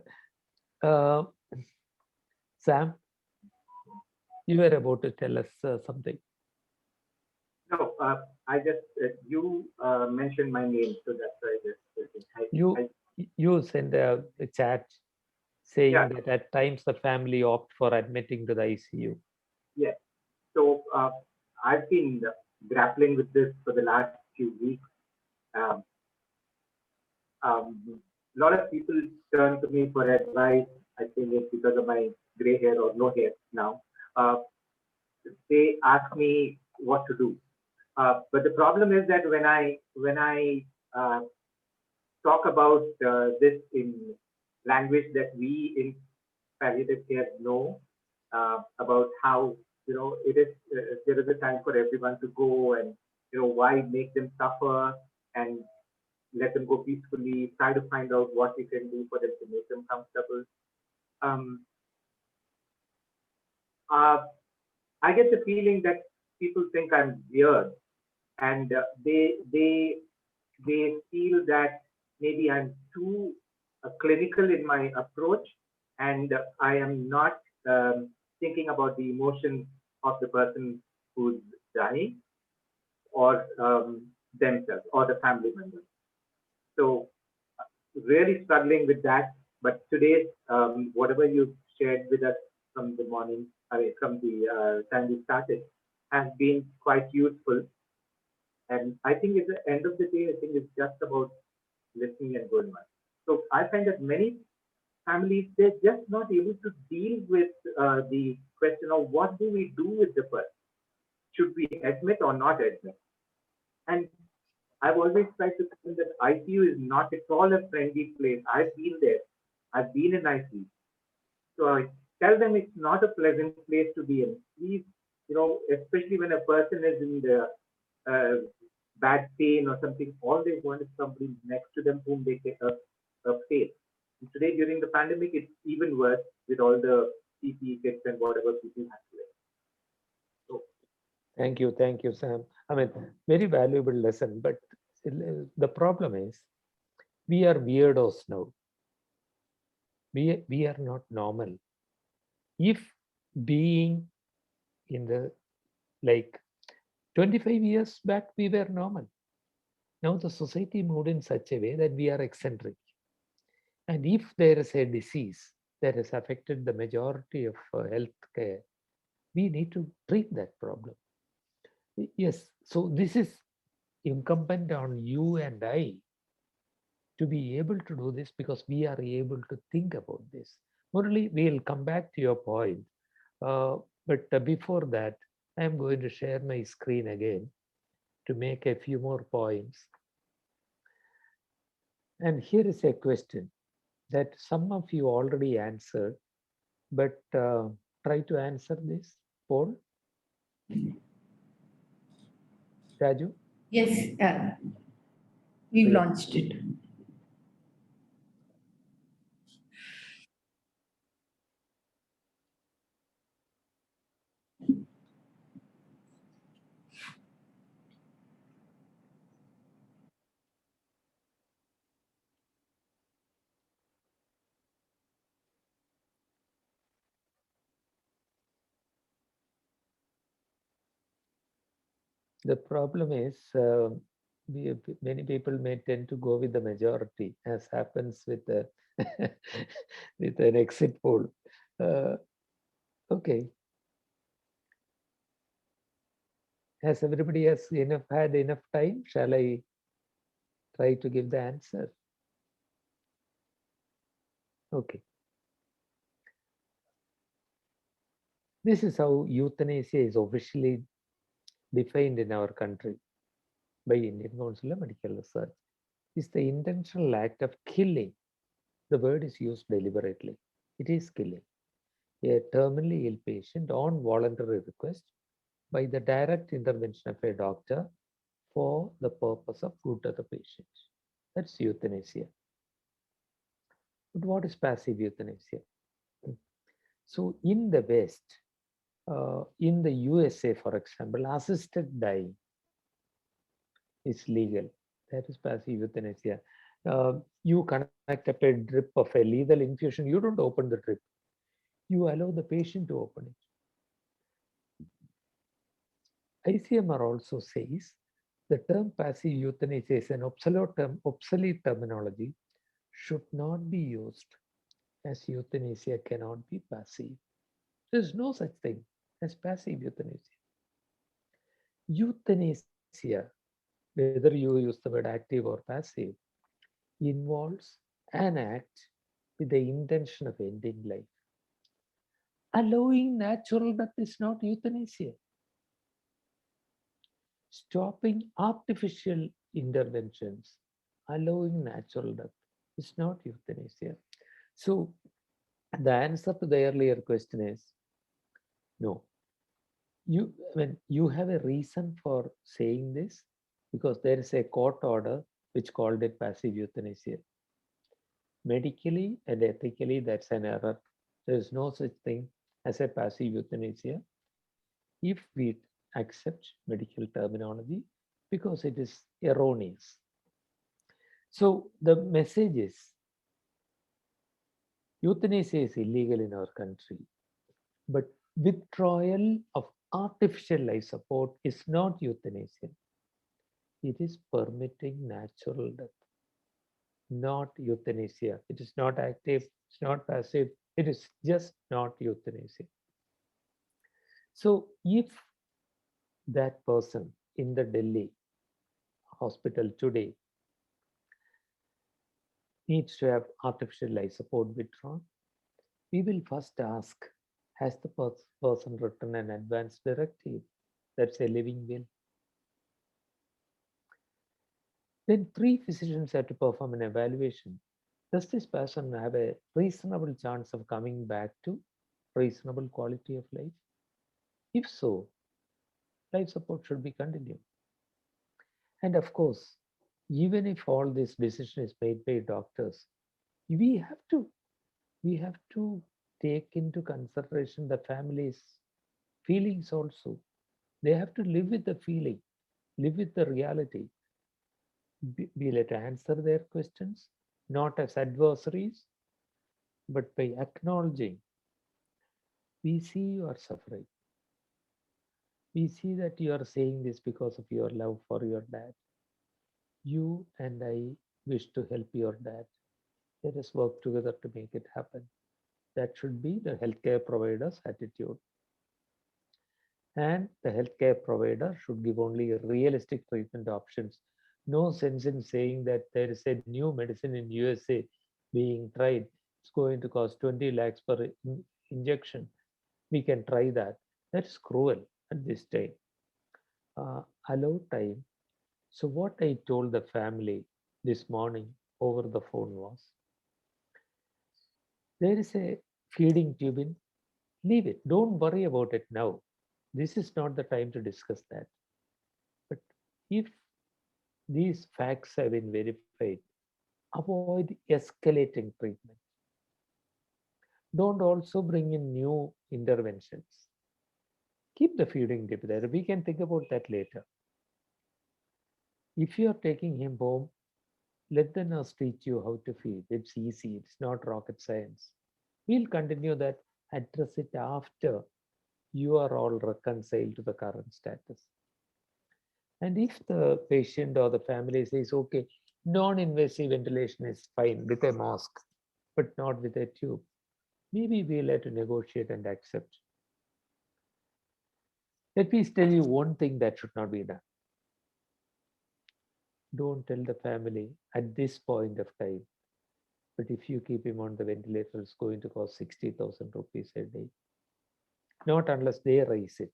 B: uh, Sam, you were about to tell us something.
K: No, I just, you mentioned my name, so that's why I just.
B: You sent a chat saying
K: Yeah.
B: that at times the family opt for admitting to the ICU.
K: Yeah. So I've been grappling with this for the last few weeks. A lot of people turn to me for advice. I think it's because of my gray hair or no hair now. They ask me what to do. But the problem is that when I talk about this in language that we in palliative care know, about how it is, there is a time for everyone to go, and why make them suffer, and let them go peacefully, try to find out what we can do for them to make them comfortable. Um, I get the feeling that people think I'm weird, and they feel that maybe I'm too clinical in my approach, and I am not thinking about the emotions of the person who's dying, or themselves, or the family members. So really struggling with that. But today, whatever you shared with us from the morning, from the time we started, has been quite useful. And I think at the end of the day, I think it's just about listening and going on. So I find that many families, they're just not able to deal with the question of what do we do with the person? Should we admit or not admit? And I've always tried to tell them that ICU is not at all a friendly place. I've been there. I've been in ICU. So I tell them it's not a pleasant place to be in. Please, especially when a person is in the bad pain or something, all they want is somebody next to them whom they take a faith. And today, during the pandemic, it's even worse with all the PPE kits and whatever people have to wear. So,
B: Thank you, Sam. I mean, very valuable lesson. But the problem is, we are weirdos now. We are not normal. If being in the, like, 25 years back, we were normal. Now the society moved in such a way that we are eccentric. And if there is a disease that has affected the majority of health care, we need to treat that problem. Yes, so this is incumbent on you and I to be able to do this because we are able to think about this. Murali, we'll come back to your point. But before that, I'm going to share my screen again to make a few more points. And here is a question that some of you already answered, but try to answer this, Paul. Raju?
A: Yes, we've launched it.
B: The problem is many people may tend to go with the majority, as happens with with an exit poll. Okay. Has everybody had enough time? Shall I try to give the answer? Okay. This is how euthanasia is officially defined in our country by Indian Council of Medical Research. It's the intentional act of killing. The word is used deliberately. It is killing a terminally ill patient on voluntary request by the direct intervention of a doctor for the purpose of good of the patient. That's euthanasia. But what is passive euthanasia? So in the West, in the USA, for example, assisted dying is legal. That is passive euthanasia. You connect up a drip of a lethal infusion. You don't open the drip. You allow the patient to open it. ICMR also says the term passive euthanasia is an obsolete terminology, should not be used, as euthanasia cannot be passive. There's no such thing as passive euthanasia. Euthanasia, whether you use the word active or passive, involves an act with the intention of ending life. Allowing natural death is not euthanasia. Stopping artificial interventions, allowing natural death is not euthanasia. So the answer to the earlier question is no. You have a reason for saying this because there is a court order which called it passive euthanasia. Medically and ethically, that's an error. There is no such thing as a passive euthanasia if we accept medical terminology because it is erroneous. So the message is euthanasia is illegal in our country, but withdrawal of artificial life support is not euthanasia. It is permitting natural death, not euthanasia. It is not active, it's not passive, it is just not euthanasia. So if that person in the Delhi hospital today needs to have artificial life support withdrawn, we will first ask, has the person written an advance directive? That's a living will. Then 3 physicians have to perform an evaluation. Does this person have a reasonable chance of coming back to reasonable quality of life? If so, life support should be continued. And of course, even if all this decision is made by doctors, we have to take into consideration the family's feelings also. They have to live with the feeling, live with the reality. Be let answer their questions, not as adversaries, but by acknowledging, we see you are suffering. We see that you are saying this because of your love for your dad. You and I wish to help your dad. Let us work together to make it happen. That should be the healthcare provider's attitude. And the healthcare provider should give only realistic treatment options. No sense in saying that there is a new medicine in USA being tried. It's going to cost 20 lakhs per injection. We can try that. That's cruel at this time. Allow time. So what I told the family this morning over the phone was, there is a feeding tube in, leave it. Don't worry about it now. This is not the time to discuss that. But if these facts have been verified, avoid escalating treatment. Don't also bring in new interventions. Keep the feeding tube there. We can think about that later. If you are taking him home, let the nurse teach you how to feed. It's easy. It's not rocket science. We'll continue that, address it after you are all reconciled to the current status. And if the patient or the family says, okay, non-invasive ventilation is fine with a mask, but not with a tube. Maybe we'll have to negotiate and accept. Let me tell you one thing that should not be done. Don't tell the family at this point of time, but if you keep him on the ventilator, it's going to cost 60,000 rupees a day. Not unless they raise it.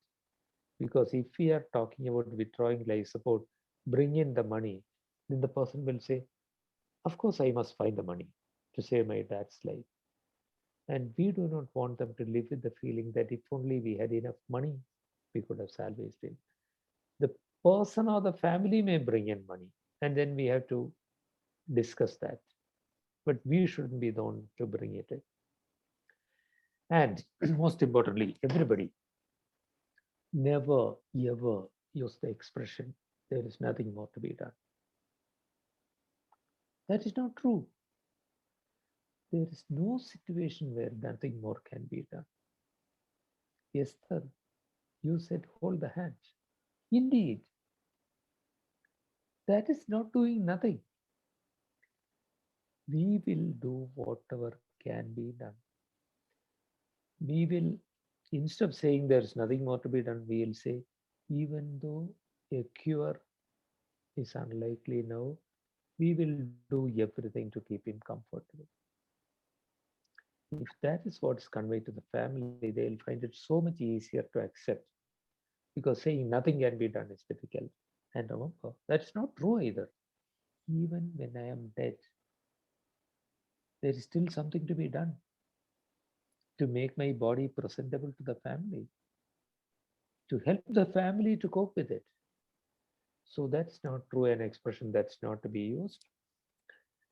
B: Because if we are talking about withdrawing life support, bring in the money, then the person will say, of course, I must find the money to save my dad's life. And we do not want them to live with the feeling that if only we had enough money, we could have salvaged him. The person or the family may bring in money, and then we have to discuss that. But we shouldn't be the one to bring it in. And most importantly, everybody, never ever use the expression, there is nothing more to be done. That is not true. There is no situation where nothing more can be done. Yes, sir. You said hold the hand. Indeed, that is not doing nothing. We will do whatever can be done. We will, instead of saying there's nothing more to be done, we will say, even though a cure is unlikely now, we will do everything to keep him comfortable. If that is what's conveyed to the family, they'll find it so much easier to accept, because saying nothing can be done is difficult. And remember, that's not true either. Even when I am dead, there is still something to be done to make my body presentable to the family, to help the family to cope with it. So that's not true, an expression that's not to be used.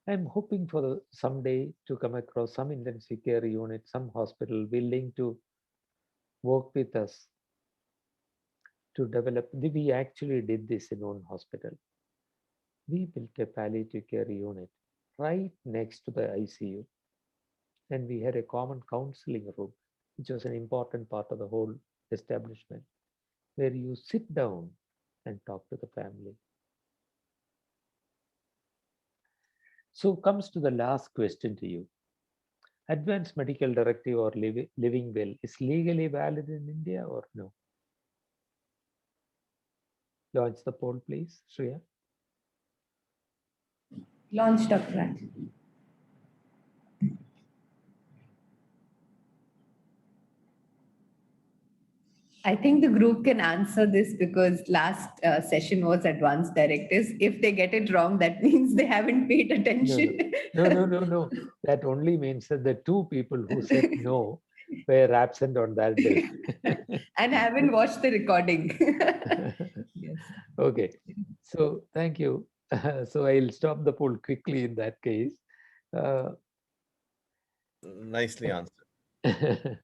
B: I'm hoping for someday to come across some intensive care unit, some hospital willing to work with us to develop. We actually did this in one hospital. We built a palliative care unit right next to the ICU. And we had a common counseling room, which was an important part of the whole establishment, where you sit down and talk to the family. So comes to the last question to you. Advanced medical directive or living will is legally valid in India or no? Launch the poll, please, Shreya.
A: Launch, Dr. Raj. I think the group can answer this because last session was advanced directives. If they get it wrong, that means they haven't paid attention.
B: No. That only means that the two people who said no were absent on that day.
A: And haven't watched the recording. Yes.
B: Okay, so thank you. So I'll stop the poll quickly in that case.
F: Nicely answered.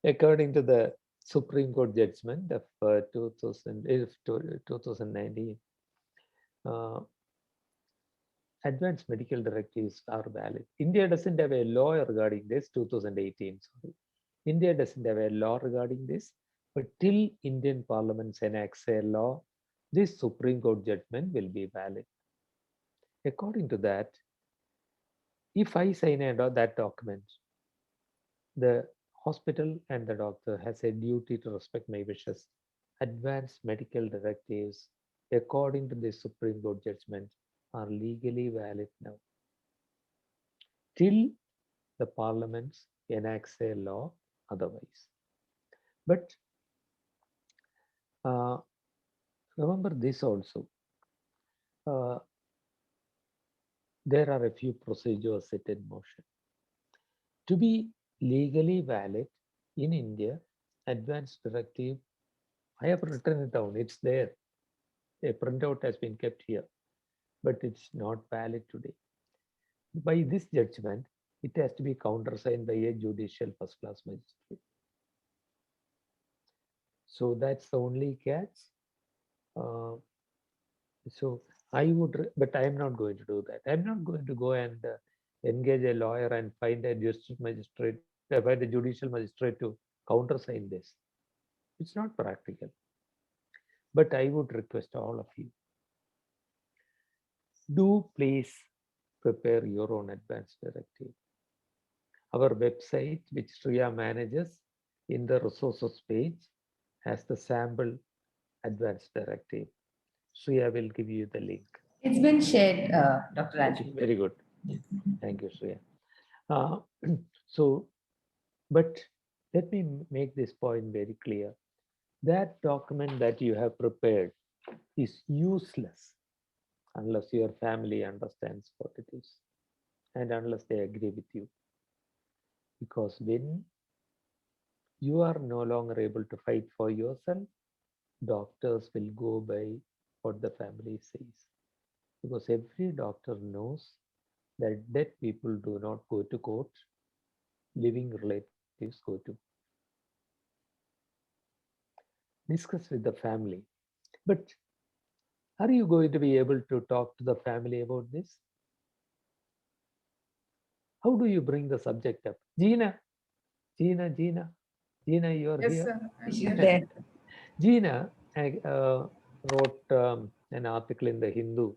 B: According to the Supreme Court judgment of 2019, advanced medical directives are valid. India doesn't have a law regarding this, 2018, sorry. India doesn't have a law regarding this, but till Indian Parliament enacts a law, this Supreme Court judgment will be valid. According to that, if I sign that document, the hospital and the doctor has a duty to respect my wishes. Advanced medical directives, according to the Supreme Court judgment, are legally valid now, till the Parliament enacts a law otherwise. But remember this also. There are a few procedures set in motion. To be legally valid in India, advanced directive, I have written it down, it's there. A printout has been kept here, but it's not valid today. By this judgment, it has to be countersigned by a judicial first-class magistrate. So that's the only catch. So I would, but I am not going to do that. I'm not going to go and engage a lawyer and find a judicial magistrate to countersign this. It's not practical. But I would request all of you, do please prepare your own advanced directive. Our website, which Shreya manages, in the resources page has the sample advanced directive. Shreya will give you the link.
A: It's been shared, Dr. Raj.
B: Very good. Thank you, Shreya. So, but let me make this point very clear. That document that you have prepared is useless unless your family understands what it is and unless they agree with you. Because when you are no longer able to fight for yourself, doctors will go by what the family says. Because every doctor knows that dead people do not go to court, living relatives go to. Discuss with the family. But are you going to be able to talk to the family about this? How do you bring the subject up? Gina, you are
L: Yes,
B: here.
L: sir.
A: She's there.
B: Gina wrote an article in the Hindu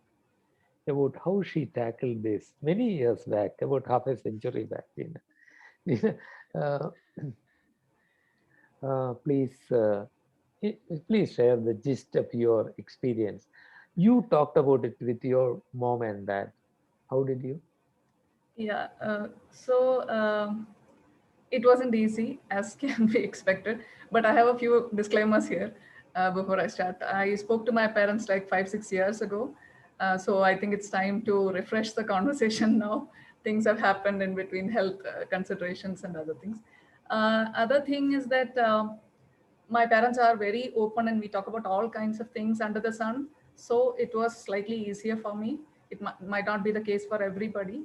B: about how she tackled this many years back, about half a century back. Gina, please share the gist of your experience. You talked about it with your mom and dad. How did you?
L: Yeah. It wasn't easy, as can be expected. But I have a few disclaimers here before I start. I spoke to my parents like 5-6 years ago. So I think it's time to refresh the conversation now. Things have happened in between, health considerations and other things. Other thing is that my parents are very open and we talk about all kinds of things under the sun. So it was slightly easier for me. It might not be the case for everybody.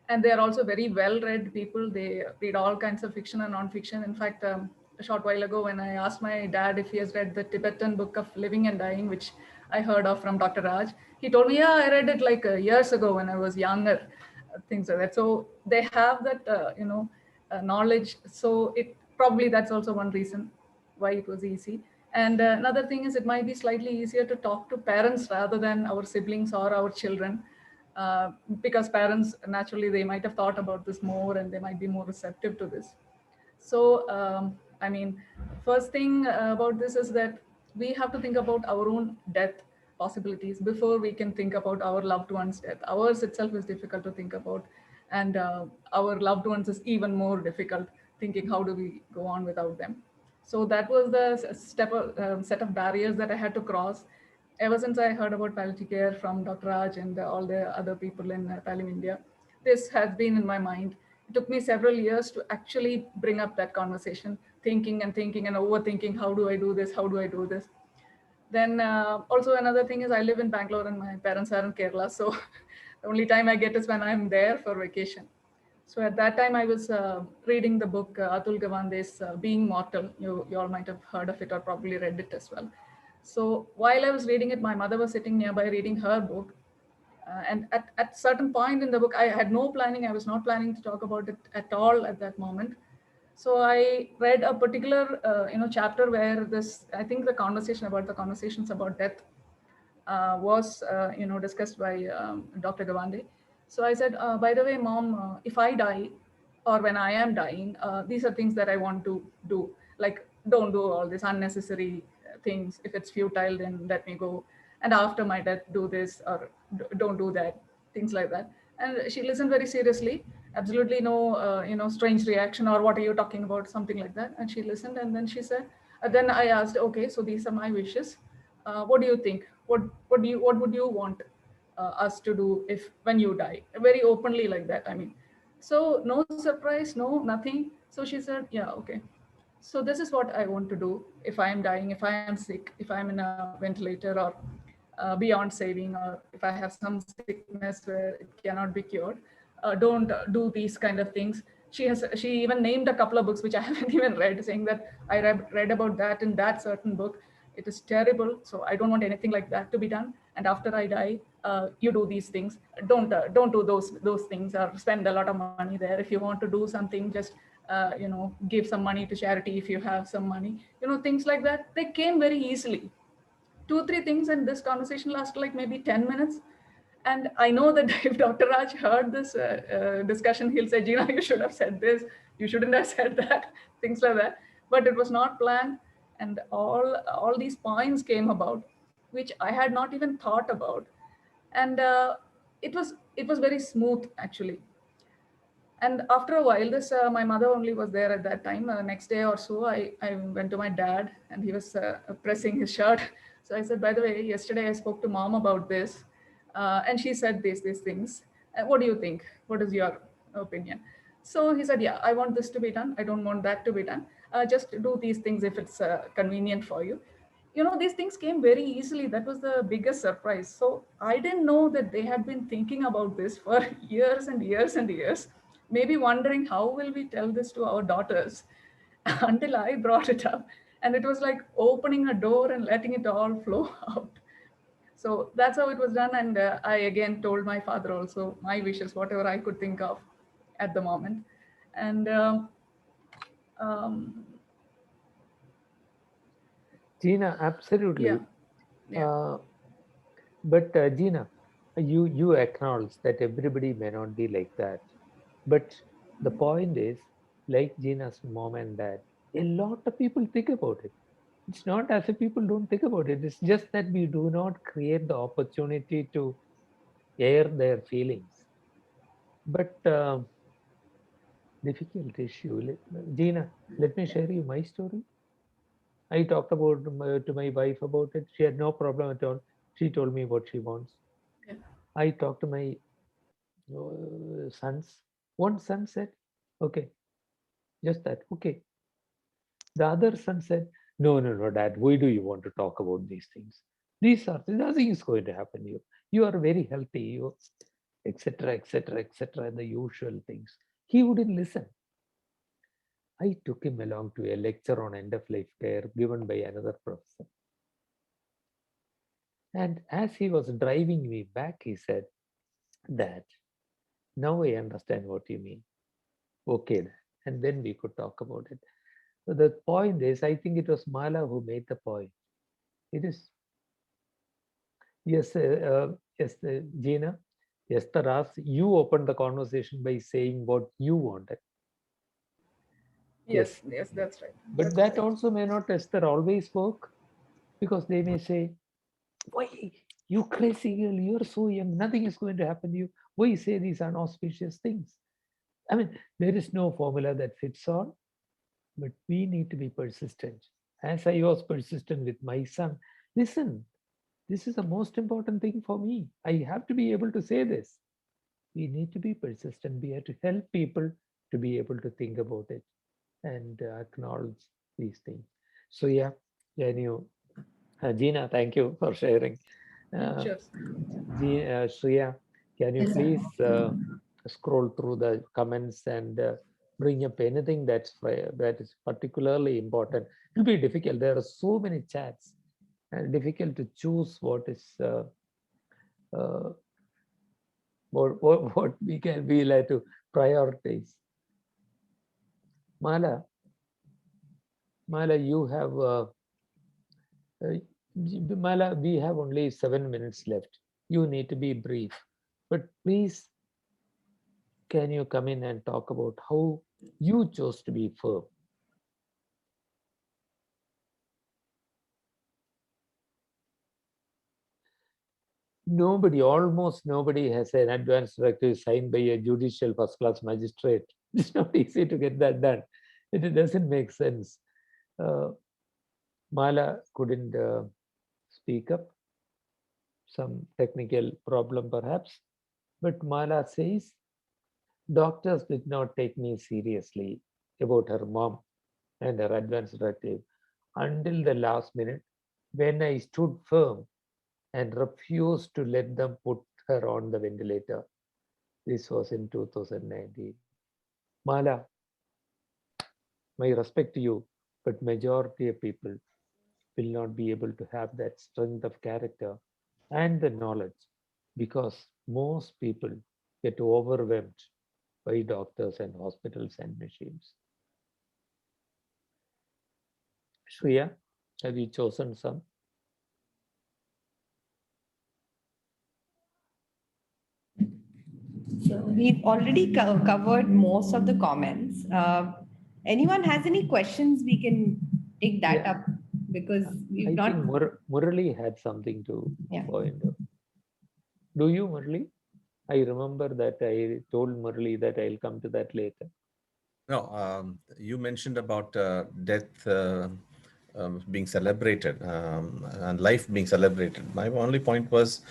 L: And they are also very well-read people. They read all kinds of fiction and non-fiction. In fact, a short while ago, when I asked my dad if he has read the Tibetan book of Living and Dying, which I heard of from Dr. Raj, he told me, yeah, I read it like years ago when I was younger, things like that. So they have that, knowledge. So it probably that's also one reason why it was easy. And another thing is it might be slightly easier to talk to parents rather than our siblings or our children. Because parents, naturally, they might have thought about this more and they might be more receptive to this. So, I mean, first thing about this is that we have to think about our own death possibilities before we can think about our loved one's death. Ours itself is difficult to think about, and our loved ones is even more difficult, thinking how do we go on without them. So that was the set of barriers that I had to cross ever since I heard about palliative care from Dr. Raj and all the other people in Palim India. This has been in my mind. It took me several years to actually bring up that conversation, thinking and overthinking, how do I do this? How do I do this? Then also another thing is I live in Bangalore and my parents are in Kerala. So the only time I get is when I'm there for vacation. So at that time I was reading the book Atul Gawande's Being Mortal. You all might have heard of it or probably read it as well. So while I was reading it, my mother was sitting nearby reading her book. And at certain point in the book, I had no planning. I was not planning to talk about it at all at that moment. So I read a particular, chapter where this, I think the conversations about death was, discussed by Dr. Gawande. So I said, by the way, mom, if I die or when I am dying, these are things that I want to do. Like, don't do all these unnecessary things. If it's futile, then let me go. And after my death, do this or don't do that, things like that. And she listened very seriously, absolutely no, strange reaction or what are you talking about, something like that. And she listened and then she said, then I asked, okay, so these are my wishes. What do you think? What would you want us to do if when you die? Very openly like that. I mean, so no surprise, no nothing. So she said, yeah, okay. So this is what I want to do if I am dying, if I am sick, if I'm in a ventilator or beyond saving, or if I have some sickness where it cannot be cured. Don't do these kind of things. She even named a couple of books which I haven't even read, saying that I read about that in that certain book. It is terrible. So I don't want anything like that to be done. And after I die, you do these things. Don't do those things or spend a lot of money there. If you want to do something, just give some money to charity if you have some money. Things like that. They came very easily. 2-3 things, and this conversation lasted like maybe 10 minutes. And I know that if Dr. Raj heard this discussion, he'll say, Gina, you should have said this. You shouldn't have said that, things like that. But it was not planned. And all these points came about, which I had not even thought about. And it was very smooth, actually. And after a while, this my mother only was there at that time. Next day or so, I went to my dad, and he was pressing his shirt. So I said, by the way, yesterday I spoke to mom about this, and she said these things. What do you think? What is your opinion? So he said, yeah, I want this to be done. I don't want that to be done. Just do these things if it's convenient for you. You know, these things came very easily. That was the biggest surprise. So I didn't know that they had been thinking about this for years and years and years, maybe wondering how will we tell this to our daughters, until I brought it up. And it was like opening a door and letting it all flow out. So that's how it was done. And I again told my father also my wishes, whatever I could think of at the moment. And um,
B: Gina, absolutely.
L: yeah, yeah.
B: But Gina, you acknowledge that everybody may not be like that. But the point is, like Gina's mom and dad, a lot of people think about it. It's not as if people don't think about it. It's just that we do not create the opportunity to air their feelings. But difficult issue. Gina, let me share you my story. I talked about to my wife about it. She had no problem at all. She told me what she wants.
L: Yeah.
B: I talked to my sons. One son said, okay, just that, okay. The other son said, no, dad, why do you want to talk about these things? Nothing is going to happen to you. You are very healthy, you, etc., etc., etc., the usual things. He wouldn't listen. I took him along to a lecture on end of life care given by another professor. And as he was driving me back, he said, Dad, now I understand what you mean. Okay, and then we could talk about it. So the point is, I think it was Mala who made the point. It is, yes, Gina, yes, Taras, you opened the conversation by saying what you wanted.
L: Yes, that's right.
B: But that also may not, Esther, always work, because they may say, why, you crazy girl, you're so young, nothing is going to happen to you. Why say these unauspicious things? I mean, there is no formula that fits all, but we need to be persistent. As I was persistent with my son, listen, this is the most important thing for me. I have to be able to say this. We need to be persistent. We have to help people to be able to think about it and acknowledge these things. So yeah, Gina, thank you for sharing.
L: Sure.
B: Shreya, can you please scroll through the comments and bring up anything that is particularly important? It will be difficult. There are so many chats, and difficult to choose what is what we can be like to prioritize. Mala, you have Mala, we have only 7 minutes left. You need to be brief, but please, can you come in and talk about how you chose to be firm? Almost nobody has an advance directive signed by a judicial first-class magistrate. It's not easy to get that done. It doesn't make sense. Mala couldn't speak up. Some technical problem perhaps. But Mala says, doctors did not take me seriously about her mom and her advance directive until the last minute, when I stood firm and refused to let them put her on the ventilator. This was in 2019. Mala, my respect to you, but majority of people will not be able to have that strength of character and the knowledge, because most people get overwhelmed by doctors and hospitals and machines. Shreya, have you chosen some?
A: So we've already covered most of the comments. Anyone has any questions, we can take that
B: Yeah.
A: up because we've
B: I
A: not.
B: think Murali had something to
A: Yeah.
B: point out. Do you, Murali? I remember that I told Murali that I'll come to that later.
F: No, you mentioned about death being celebrated and life being celebrated. My only point was,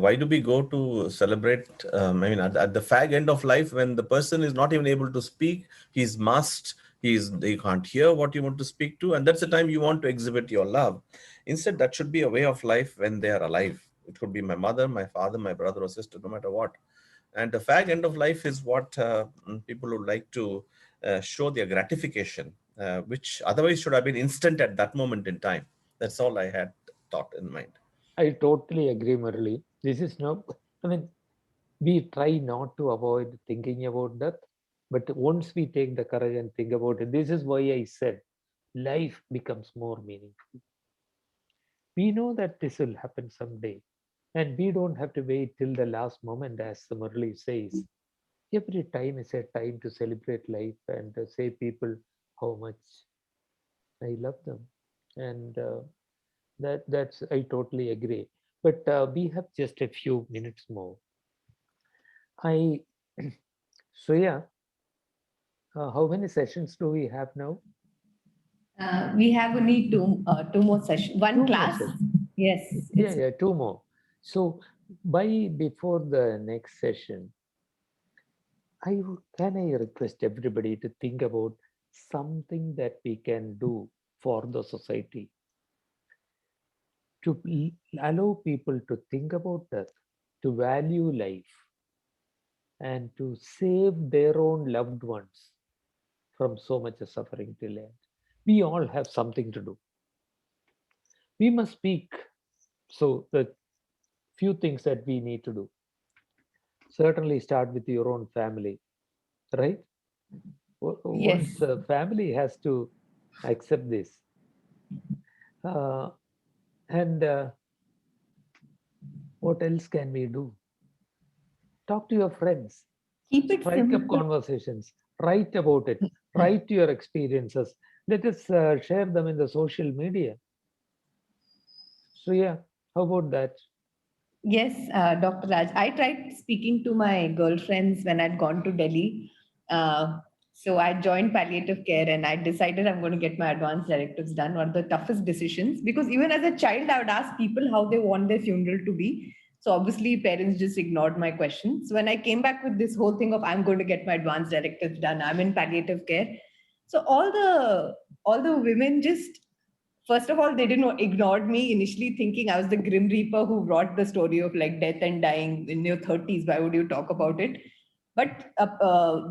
F: why do we go to celebrate? I mean, at the fag end of life, when the person is not even able to speak, he's masked, they can't hear what you want to speak to, and that's the time you want to exhibit your love. Instead, that should be a way of life when they are alive. It could be my mother, my father, my brother or sister, no matter what. And the fag end of life is what people would like to show their gratification, which otherwise should have been instant at that moment in time. That's all I had thought in mind.
B: I totally agree, Murali. This is no, I mean, we try not to avoid thinking about death, but once we take the courage and think about it, this is why I said life becomes more meaningful. We know that this will happen someday, and we don't have to wait till the last moment, as the Murali says. Every time is a time to celebrate life and say people how much I love them, and that's I totally agree. But we have just a few minutes more. I so yeah, how many sessions do we have now?
A: We have only two more sessions. One
B: Two more
A: class.
B: sessions.
A: Yes.
B: Yeah, two more. So before the next session, can I request everybody to think about something that we can do for the society to allow people to think about death, to value life, and to save their own loved ones from so much suffering till end. We all have something to do. We must speak. So the few things that we need to do. Certainly start with your own family, right?
A: Yes.
B: Once a family has to accept this. And what else can we do? Talk to your friends.
A: Keep it
B: Strike up
A: simple.
B: conversations. Write about it. Write your experiences. Let us share them in the social media. So yeah, how about that?
A: Yes, Dr. Raj. I tried speaking to my girlfriends when I'd gone to Delhi. So I joined palliative care and I decided I'm going to get my advanced directives done. One of the toughest decisions, because even as a child, I would ask people how they want their funeral to be. So obviously, parents just ignored my questions. When I came back with this whole thing of I'm going to get my advanced directives done, I'm in palliative care. So all the women just, first of all, they didn't ignored me initially, thinking I was the grim reaper who brought the story of like death and dying in your 30s. Why would you talk about it? But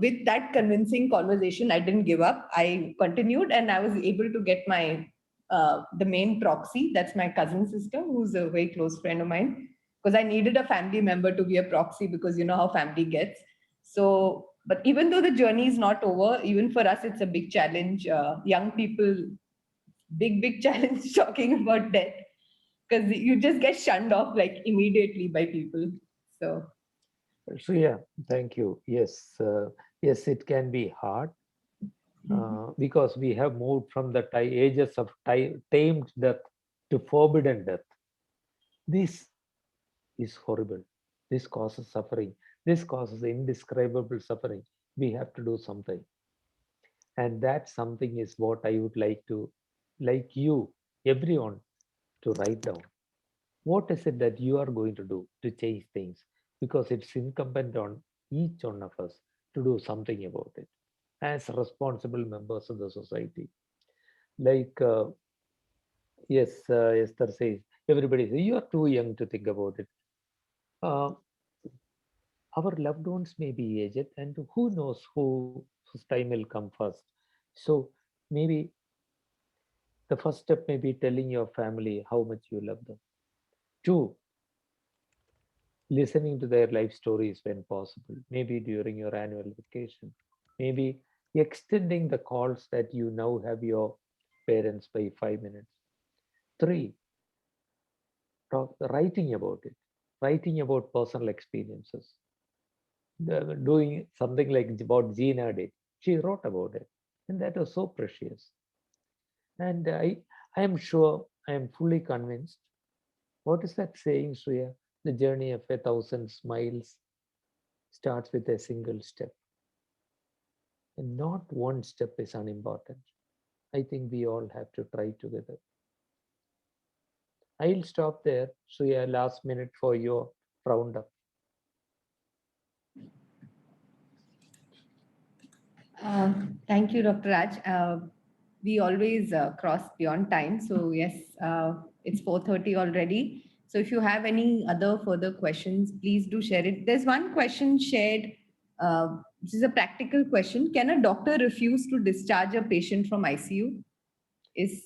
A: with that convincing conversation, I didn't give up. I continued, and I was able to get my the main proxy. That's my cousin sister, who's a very close friend of mine, because I needed a family member to be a proxy, because you know how family gets. So, but even though the journey is not over, even for us, it's a big challenge. Young people, big challenge talking about death, because you just get shunned off like immediately by people.
B: So yeah, thank you. Yes, yes, it can be hard because we have moved from the ages of tamed death to forbidden death. This is horrible. This causes suffering. This causes indescribable suffering. We have to do something. And that something is what I would like you, everyone, to write down. What is it that you are going to do to change things? Because it's incumbent on each one of us to do something about it as responsible members of the society. Like, yes, Esther says, everybody says, you are too young to think about it. Uh, our loved ones may be aged, and who knows whose time will come first. So maybe the first step may be telling your family how much you love them. Two, listening to their life stories when possible, maybe during your annual vacation, maybe extending the calls that you now have your parents by 5 minutes. Three, writing about it, writing about personal experiences. doing something like about Gina did. She wrote about it, and that was so precious. And I am sure, I am fully convinced. What is that saying, Shreya? The journey of 1,000 miles starts with a single step. And not one step is unimportant. I think we all have to try together. I'll stop there. Shreya, last minute for your roundup.
A: Thank you, Dr. Raj. We always cross beyond time. So yes, it's 4:30 already. So if you have any other further questions, please do share it. There's one question shared. This is a practical question. Can a doctor refuse to discharge a patient from ICU?
B: This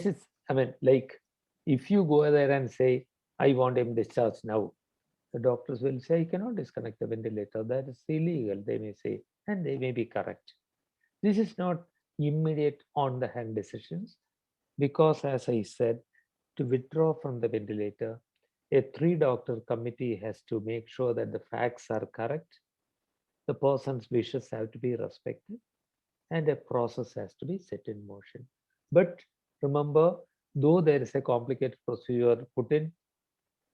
B: is, I mean, like, if you go there and say, I want him discharged now, the doctors will say, I cannot disconnect the ventilator. That is illegal, they may say, and they may be correct. This is not immediate on the hand decisions, because as I said, to withdraw from the ventilator, a 3-doctor committee has to make sure that the facts are correct, the person's wishes have to be respected, and a process has to be set in motion. But remember, though there is a complicated procedure put in,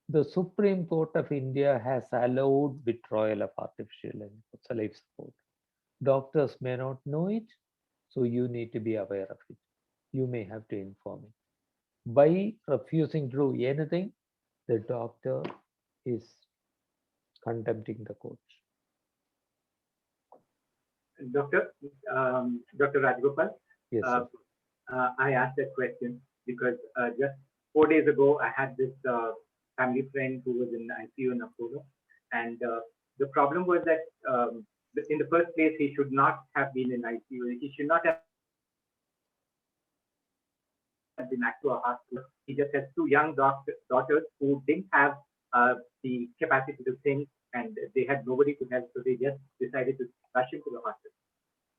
B: the Supreme Court of India has allowed withdrawal of artificial and life support. Doctors may not know it, so you need to be aware of it. You may have to inform it. By refusing to do anything, the doctor is contempting the court.
K: Dr. Rajagopal,
B: yes,
K: I asked that question because just 4 days ago, I had this family friend who was in ICU in Apollo. And the problem was that in the first place, he should not have been in ICU. He should not have been back to a hospital. He just has 2 young daughters who didn't have the capacity to think, and they had nobody to help, so they just decided to rush him to the hospital.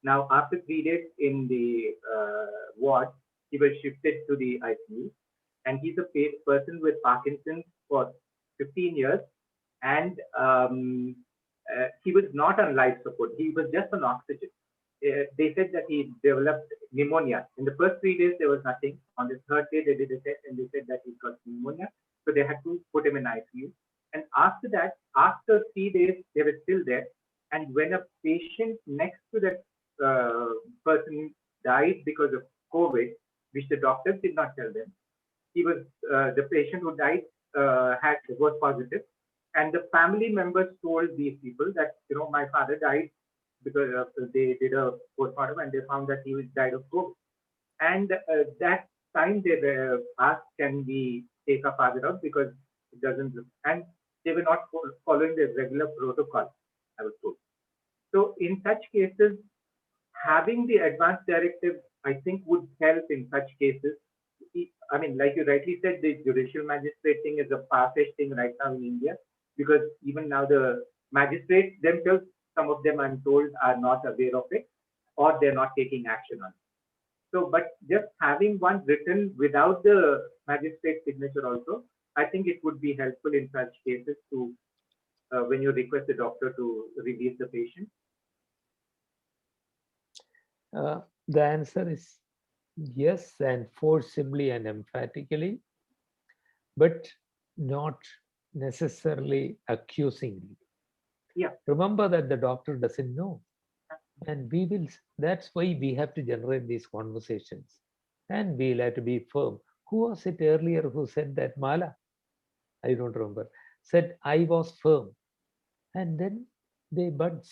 K: Now, after 3 days in the ward, he was shifted to the ICU, and he's a person with Parkinson's for 15 years, and he was not on life support. He was just on oxygen. They said that he developed pneumonia. In the first 3 days, there was nothing. On the 3rd day, they did a test and they said that he got pneumonia. So they had to put him in ICU. And after that, after 3 days, they were still there. And when a patient next to that person died because of COVID, which the doctors did not tell them, he was the patient who died was positive. And the family members told these people that, my father died because they did a postmortem and they found that he died of COVID. And that time they were asked, can we take our father out because it doesn't, and they were not following the regular protocol, I was told. So in such cases, having the advance directive, I think would help in such cases. I mean, like you rightly said, the judicial magistrate thing is a far-fetched thing right now in India, because even now the magistrates themselves, some of them I'm told are not aware of it, or they're not taking action on it. So, but just having one written without the magistrate signature also, I think it would be helpful in such cases to, when you request the doctor to release the patient.
B: The answer is yes, and forcibly and emphatically, but not necessarily accusingly.
K: Yeah.
B: Remember that the doctor doesn't know. And we will, that's why we have to generate these conversations. And we'll have to be firm. Who was it earlier who said that, Mala? I don't remember. Said, I was firm. And then they budge.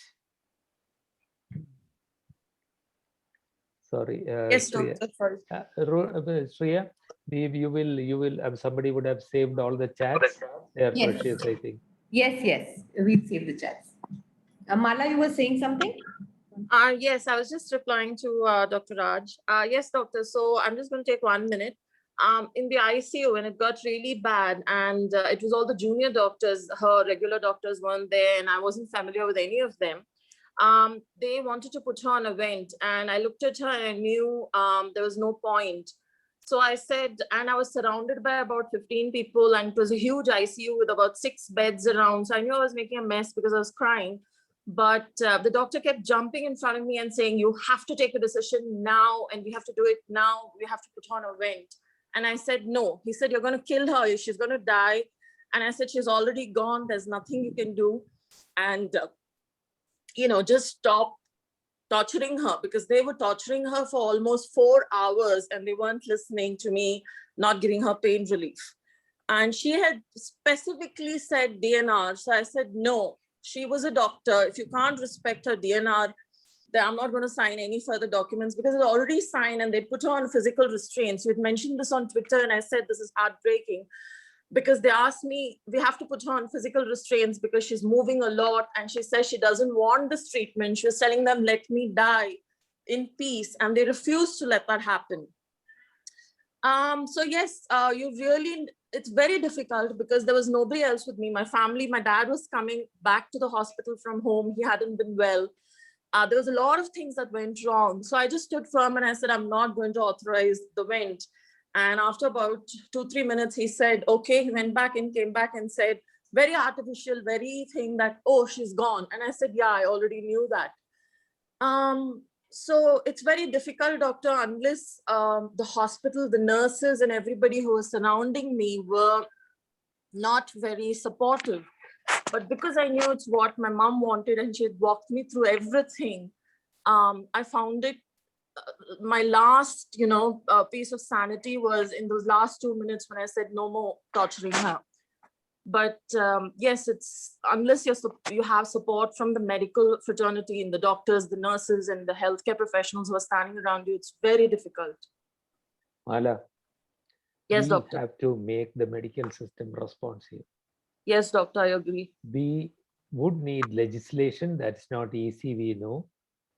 B: Sorry.
M: Yes,
B: Shreya.
M: Doctor.
B: Shreya, you will, somebody would have saved all the chats. They are
A: Yes.
B: precious, I think.
A: Yes, we'll save the chats. Mala, you were saying something?
M: Yes, I was just replying to Dr. Raj. Yes, doctor. So I'm just going to take 1 minute. In the ICU, when it got really bad, and it was all the junior doctors, her regular doctors weren't there, and I wasn't familiar with any of them. They wanted to put her on a vent, and I looked at her and I knew there was no point. So I said, and I was surrounded by about 15 people, and it was a huge ICU with about 6 beds around. So I knew I was making a mess because I was crying. But the doctor kept jumping in front of me and saying, you have to take a decision now, and we have to do it now. We have to put on a vent. And I said, no. He said, you're going to kill her. She's going to die. And I said, she's already gone. There's nothing you can do. And, just stop torturing her, because they were torturing her for almost 4 hours and they weren't listening to me, not giving her pain relief. And she had specifically said DNR. So I said, no, she was a doctor. If you can't respect her DNR, then I'm not going to sign any further documents, because it's already signed and they put her on physical restraints. You had mentioned this on Twitter and I said, this is heartbreaking, because they asked me, we have to put her on physical restraints because she's moving a lot. And she says she doesn't want this treatment. She was telling them, let me die in peace. And they refused to let that happen. So yes, it's very difficult because there was nobody else with me. My family, my dad was coming back to the hospital from home. He hadn't been well. There was a lot of things that went wrong. So I just stood firm and I said, I'm not going to authorize the vent. And after about 2-3 minutes, he said, okay, he went back and came back and said, very artificial, very thing that, oh, she's gone. And I said, yeah, I already knew that. So it's very difficult, doctor, unless the hospital, the nurses and everybody who was surrounding me were not very supportive. But because I knew it's what my mom wanted and she had walked me through everything, I found it, my last, piece of sanity was in those last 2 minutes when I said no more torturing her. But yes, it's unless you have support from the medical fraternity and the doctors, the nurses and the healthcare professionals who are standing around you, it's very difficult.
B: Mala,
M: yes,
B: we
M: doctor.
B: have to make the medical system responsive.
M: Yes, doctor, I agree.
B: We would need legislation. That's not easy, we know.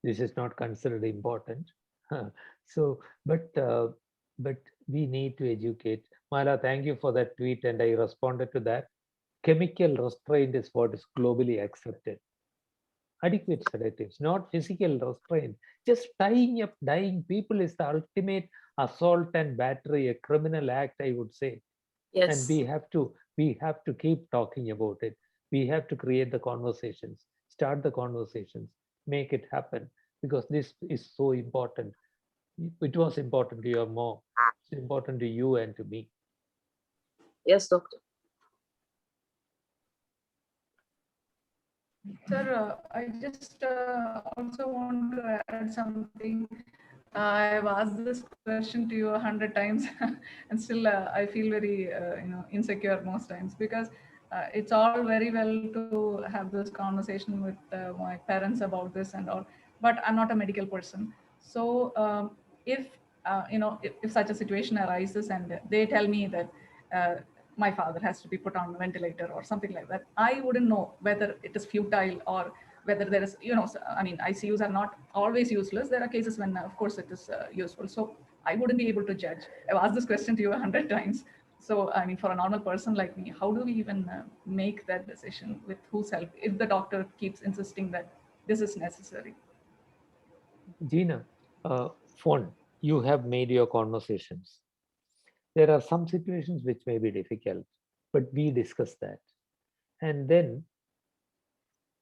B: This is not considered important. So, but we need to educate. Mala, thank you for that tweet, and I responded to that. Chemical restraint is what is globally accepted. Adequate sedatives, not physical restraint. Just tying up dying people is the ultimate assault and battery, a criminal act, I would say.
M: Yes.
B: And we have to keep talking about it. We have to create the conversations, start the conversations, make it happen, because this is so important. It was important to your mom. It's important to you and to me.
M: Yes, doctor.
L: Sir, I just also want to add something. I've asked this question to you 100 times and still I feel very insecure most times, because it's all very well to have this conversation with my parents about this and all, but I'm not a medical person. So if such a situation arises and they tell me that my father has to be put on a ventilator or something like that, I wouldn't know whether it is futile or whether there is, ICUs are not always useless. There are cases when, of course, it is useful. So I wouldn't be able to judge. I've asked this question to you 100 times. So, for a normal person like me, how do we even make that decision with whose help, if the doctor keeps insisting that this is necessary?
B: Gina, phone, you have made your conversations. There are some situations which may be difficult, but we discuss that. And then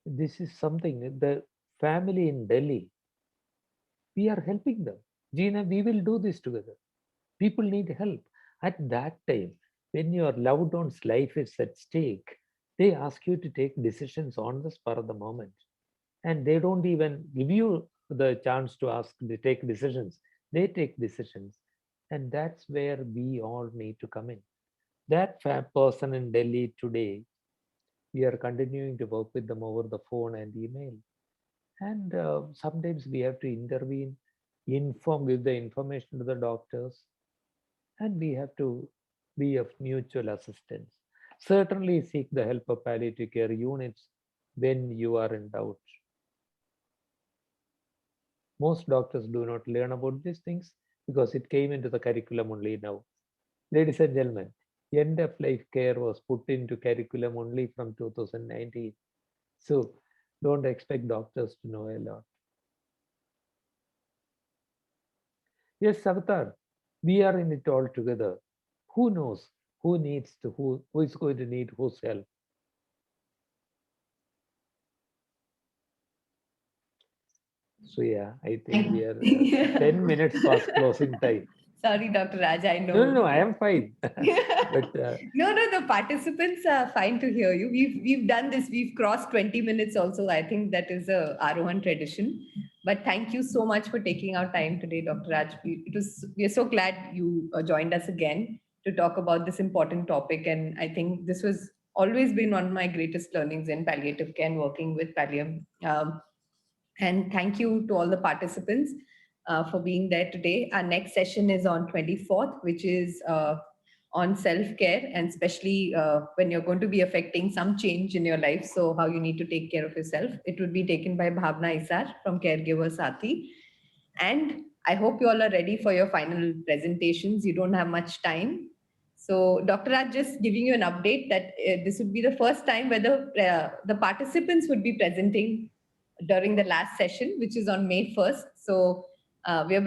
B: this is something, the family in Delhi, we are helping them. Gina, we will do this together. People need help. At that time, when your loved one's life is at stake, they ask you to take decisions on the spur of the moment. And they don't even give you the chance to ask to take decisions. They take decisions. And that's where we all need to come in. That person in Delhi today, we are continuing to work with them over the phone and email. And sometimes we have to intervene, give the information to the doctors, and we have to be of mutual assistance. Certainly seek the help of palliative care units when you are in doubt. Most doctors do not learn about these things because it came into the curriculum only now. Ladies and gentlemen, end of life care was put into curriculum only from 2019. So don't expect doctors to know a lot. Yes, Avatar. We are in it all together. Who knows who needs to who is going to need whose help? So yeah, I think we are 10 minutes past closing time.
A: Sorry, Dr. Raj, I know.
B: No, I am fine. But
A: no, the participants are fine to hear you. We've done this. We've crossed 20 minutes also. I think that is a Aarohan tradition. But thank you so much for taking our time today, Dr. Raj. We're so glad you joined us again to talk about this important topic. And I think this was always been one of my greatest learnings in palliative care and working with Pallium. And thank you to all the participants for being there today. Our next session is on 24th, which is on self-care, and especially when you're going to be affecting some change in your life. So how you need to take care of yourself. It would be taken by Bhavna Isar from Caregiver Sathi. And I hope you all are ready for your final presentations. You don't have much time. So Dr. Raj, just giving you an update that this would be the first time where the participants would be presenting during the last session, which is on May 1st. So we are